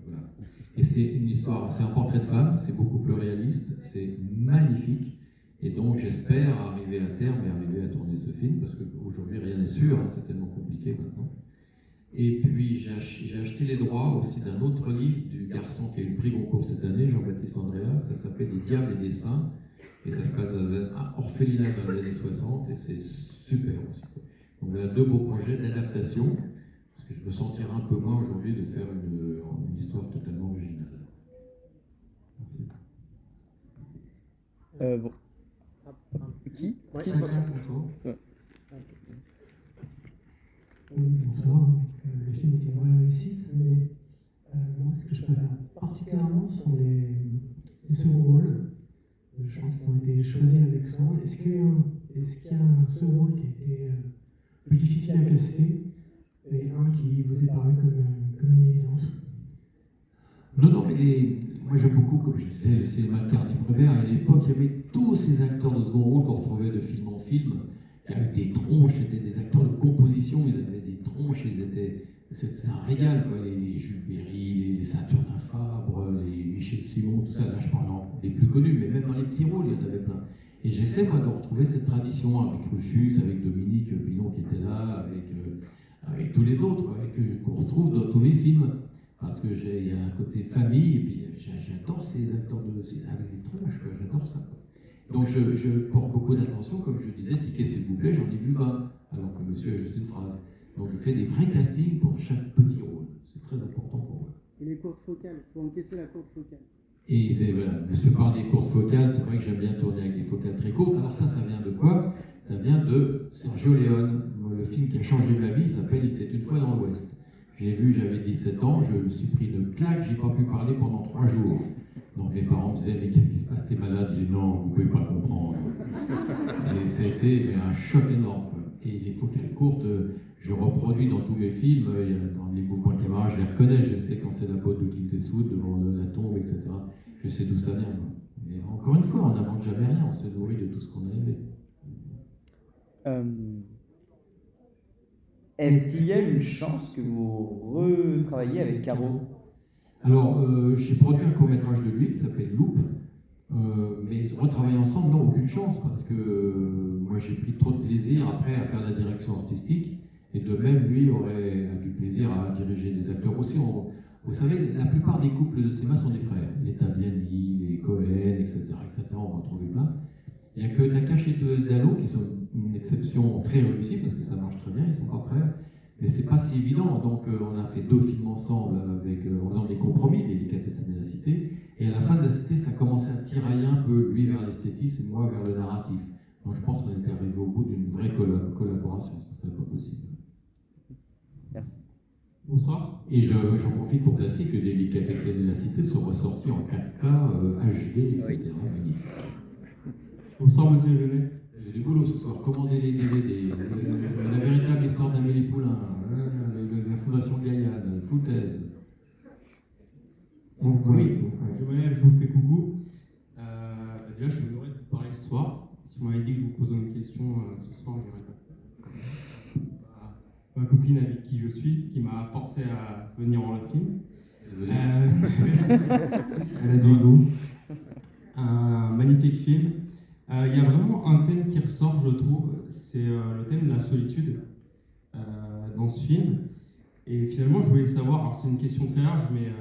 voilà. Et c'est une histoire, c'est un portrait de femme, c'est beaucoup plus réaliste, c'est magnifique. Et donc j'espère arriver à terme et arriver à tourner ce film, parce qu'aujourd'hui rien n'est sûr, hein, c'est tellement compliqué maintenant. Et puis j'ai acheté les droits aussi d'un autre livre du garçon qui a eu le prix Goncourt cette année, Jean-Baptiste Andréa, ça s'appelle Les Diables et des Saints, et ça se passe dans un orphelinat dans les années 60, et c'est super aussi. Donc voilà 2 beaux projets d'adaptation, parce que je me sentirais un peu moins aujourd'hui de faire une histoire totalement originale. Merci. Bon. Qui Ouais, Qui ouais. Oui, bonsoir. Le film est une vraie réussite, mais moi, ce que je préfère particulièrement sont les seconds rôles. Je pense qu'ils ont été choisis avec soin. Est-ce qu'il y a un second rôle qui a été plus difficile à caster et un qui vous est paru comme une évidence? Non, mais moi j'aime beaucoup, comme je disais, le cinéma de Carnet Prévert. À l'époque, il y avait tous ces acteurs de second rôle qu'on retrouvait de film en film, qui avaient des tronches, c'était des acteurs de composition, ils avaient des tronches, c'est un régal, quoi. Les Jules Berry, les Saturnin Fabre, les Michel Simon, tout ça. Là, je parle des plus connus, mais même dans les petits rôles, il y en avait plein. Et j'essaie, moi, de retrouver cette tradition avec Rufus, avec Dominique Pinon qui était là, avec tous les autres, qu'on retrouve dans tous les films. Parce qu'il y a un côté famille, et puis j'adore ces acteurs avec des tronches, j'adore ça. Donc je porte beaucoup d'attention, comme je disais, ticket s'il vous plaît, j'en ai vu 20, alors que monsieur a juste une phrase. Donc je fais des vrais castings pour chaque petit rôle, c'est très important pour moi. Et les courtes focales, il faut encaisser la courte focale. Et voilà, monsieur parle des courtes focales, c'est vrai que j'aime bien tourner avec des focales très courtes. Alors ça vient de quoi? Ça vient de Sergio Leone, le film qui a changé ma vie, s'appelle Il était une fois dans l'Ouest. Je l'ai vu, j'avais 17 ans, je me suis pris une claque, j'ai pas pu parler pendant 3 jours. Donc mes parents me disaient, mais qu'est-ce qui se passe, t'es malade? J'ai dit, non, vous pouvez pas comprendre. Et c'était un choc énorme, quoi. Et les focales courtes, je reproduis dans tous mes films, dans les mouvements de caméra, je les reconnais, je sais quand c'est la botte de Clint Eastwood devant la tombe, etc. Je sais d'où ça vient. Mais encore une fois, on n'invente jamais rien, on se nourrit de tout ce qu'on a aimé. Est-ce qu'il y a une chance que vous retravailliez avec Caro? Alors, j'ai produit un court-métrage de lui qui s'appelle Loop, mais retravailler ensemble, non, aucune chance, parce que moi j'ai pris trop de plaisir après à faire la direction artistique, Et de même, lui aurait du plaisir à diriger des acteurs aussi. Vous savez, la plupart des couples de cinéma sont des frères. Les Taviani, les Cohen, etc. On va en trouver plein. Il n'y a que Takashi et Dano qui sont une exception très réussie, parce que ça marche très bien, ils sont pas frères. Mais c'est pas si évident. Donc on a fait 2 films ensemble en faisant des compromis, Délicatesse et Ténacité. Et à la fin de la cité, ça commençait à tirailler un peu, lui vers l'esthétisme et moi vers le narratif. Donc je pense qu'on était arrivé au bout d'une vraie collaboration. Ça serait pas possible. Merci. Bonsoir. Et j'en profite pour placer que Délicatesse et Ténacité sont ressortis en 4K, HD, etc. Magnifique. Bonsoir, monsieur Jeunet. Vous avez du boulot ce soir. Commandez les DVD. La véritable histoire d'Amélie Poulain, la Fondation Gaillane, Foutaise. Oui, je me lève, je vous fais coucou. Déjà, je suis heureux de vous parler ce soir. Si vous m'avez dit que je vous posais une question ce soir, je réponds. Ma copine avec qui je suis, qui m'a forcé à venir voir le film. Désolé. Elle a du goût. Un magnifique film. Il y a vraiment un thème qui ressort, je trouve, c'est le thème de la solitude dans ce film. Et finalement, je voulais savoir, alors c'est une question très large, mais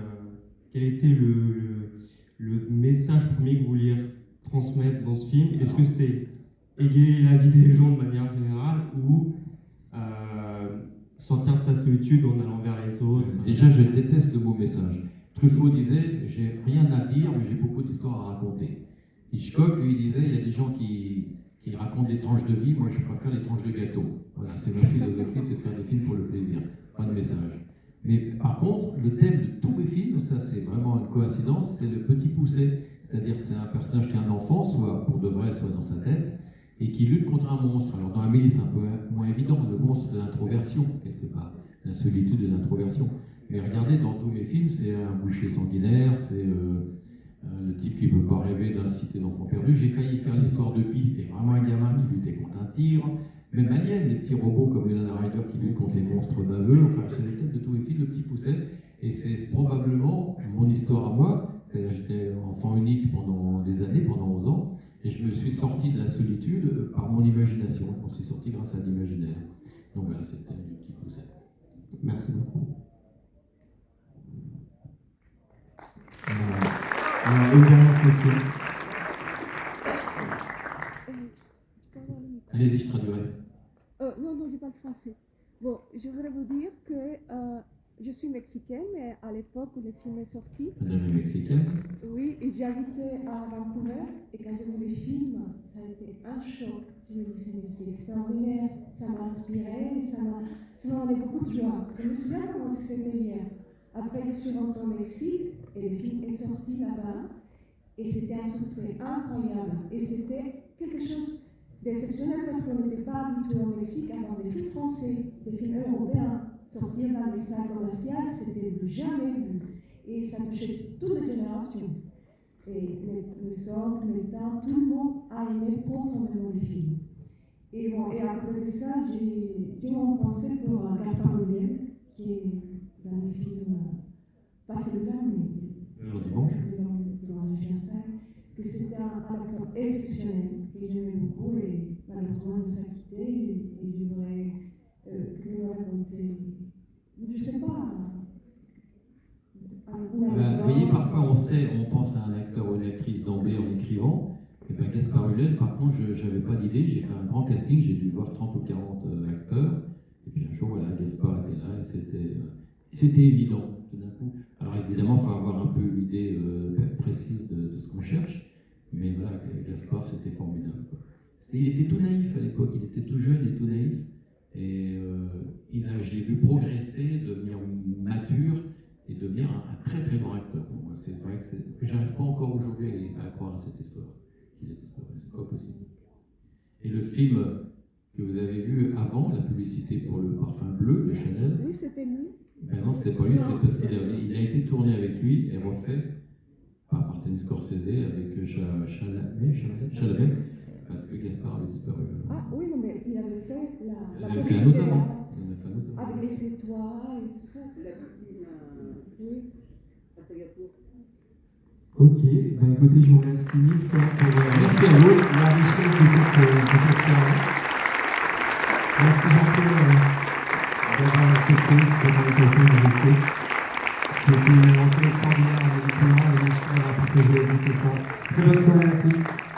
quel était le message premier que vous vouliez transmettre dans ce film? Est-ce que c'était égayer la vie des gens de manière générale ou sortir de sa solitude en allant vers les autres? Déjà, je déteste le mot message. Truffaut disait « j'ai rien à dire, mais j'ai beaucoup d'histoires à raconter ». Hitchcock, lui, disait, il y a des gens qui racontent des tranches de vie, moi je préfère les tranches de gâteau. Voilà, c'est ma philosophie, c'est de faire des films pour le plaisir, pas de message. Mais par contre, le thème de tous mes films, ça c'est vraiment une coïncidence, c'est le petit poucet. C'est-à-dire c'est un personnage qui est un enfant, soit pour de vrai, soit dans sa tête, et qui lutte contre un monstre. Alors dans Amélie, c'est un peu moins évident, le monstre c'est l'introversion, quelque part, la solitude et l'introversion. Mais regardez, dans tous mes films, c'est un boucher sanguinaire, c'est... le type qui ne peut pas rêver d'un site des enfants perdus. J'ai failli faire l'histoire de Pi, c'était vraiment un gamin qui luttait contre un tigre. Même Alien, des petits robots comme Winona Ryder qui luttent contre les monstres baveux. Enfin, c'est le thème de tous les films, le petit pousset. Et c'est probablement mon histoire à moi. C'est-à-dire j'étais enfant unique pendant des années, pendant 11 ans. Et je me suis sorti de la solitude par mon imagination. Je m'en suis sorti grâce à l'imaginaire. Donc voilà, c'est le thème du petit pousset. Merci beaucoup. Une dernière question. Allez-y, je traduirai. Non, je parle français. Bon, je voudrais vous dire que je suis mexicaine, mais à l'époque où le film est sorti... Madame est mexicaine? Oui, et j'habitais à Vancouver, et quand j'ai vu le film, ça a été un choc. Je me disais, c'est extraordinaire, ça m'a inspiré, ça m'a donné beaucoup de joie. Je me souviens comment c'était hier. Après, je suis rentrée au Mexique, et le film est sorti là-bas, et c'était un succès incroyable. Et c'était quelque chose d'exceptionnel parce qu'on n'était pas habitué au Mexique à voir des films français, des films européens sortir dans les salles commerciales, c'était jamais vu. Et ça touchait toutes les générations. Et mes sorts, mes parents, tout le monde a aimé profondément les films. Et, bon, et à côté de ça, j'ai vraiment pensé pour Gaspard Ulliel, qui est dans les films, pas celui-là, mais Le dimanche. Le fiançailles, que c'était un acteur exceptionnel, que j'aimais beaucoup, et malheureusement il nous a quittés, et je voudrais que vous racontiez, je ne sais pas. Vous voyez, parfois on pense à un acteur ou une actrice d'emblée en écrivant. Et bien Gaspard Ulliel, par contre, je n'avais pas d'idée, j'ai fait un grand casting, j'ai dû voir 30 ou 40 acteurs. Et puis un jour, voilà, Gaspard était là, et c'était évident, tout d'un coup. Alors évidemment, il faut avoir un peu l'idée précise de ce qu'on cherche. Mais voilà, Gaspard, c'était formidable, quoi. Il était tout naïf à l'époque, il était tout jeune et tout naïf. Et je l'ai vu progresser, devenir mature et devenir un très très grand acteur. Bon, moi, c'est vrai que je n'arrive pas encore aujourd'hui à croire à cette histoire, qu'il a disparu, c'est pas possible. Et le film que vous avez vu avant, la publicité pour le parfum bleu de Chanel. Oui, c'était lui. Ben non, c'était pas lui, c'est parce qu'il a été tourné avec lui et refait par Martin Scorsese avec Chalamet, parce que Gaspard avait disparu. Ah oui, non, mais il avait fait la Il avait fait un autre avant. Avec les étoiles et tout ça. Oui. Ok, bah écoutez, je vous remercie mille fois pour Merci à vous. la richesse de cette séance. Merci beaucoup. merci pour l'invitation de rester. C'était une aventure extraordinaire avec Florent et merci d'avoir partagé avec nous ce soir. Très bonne soirée à tous.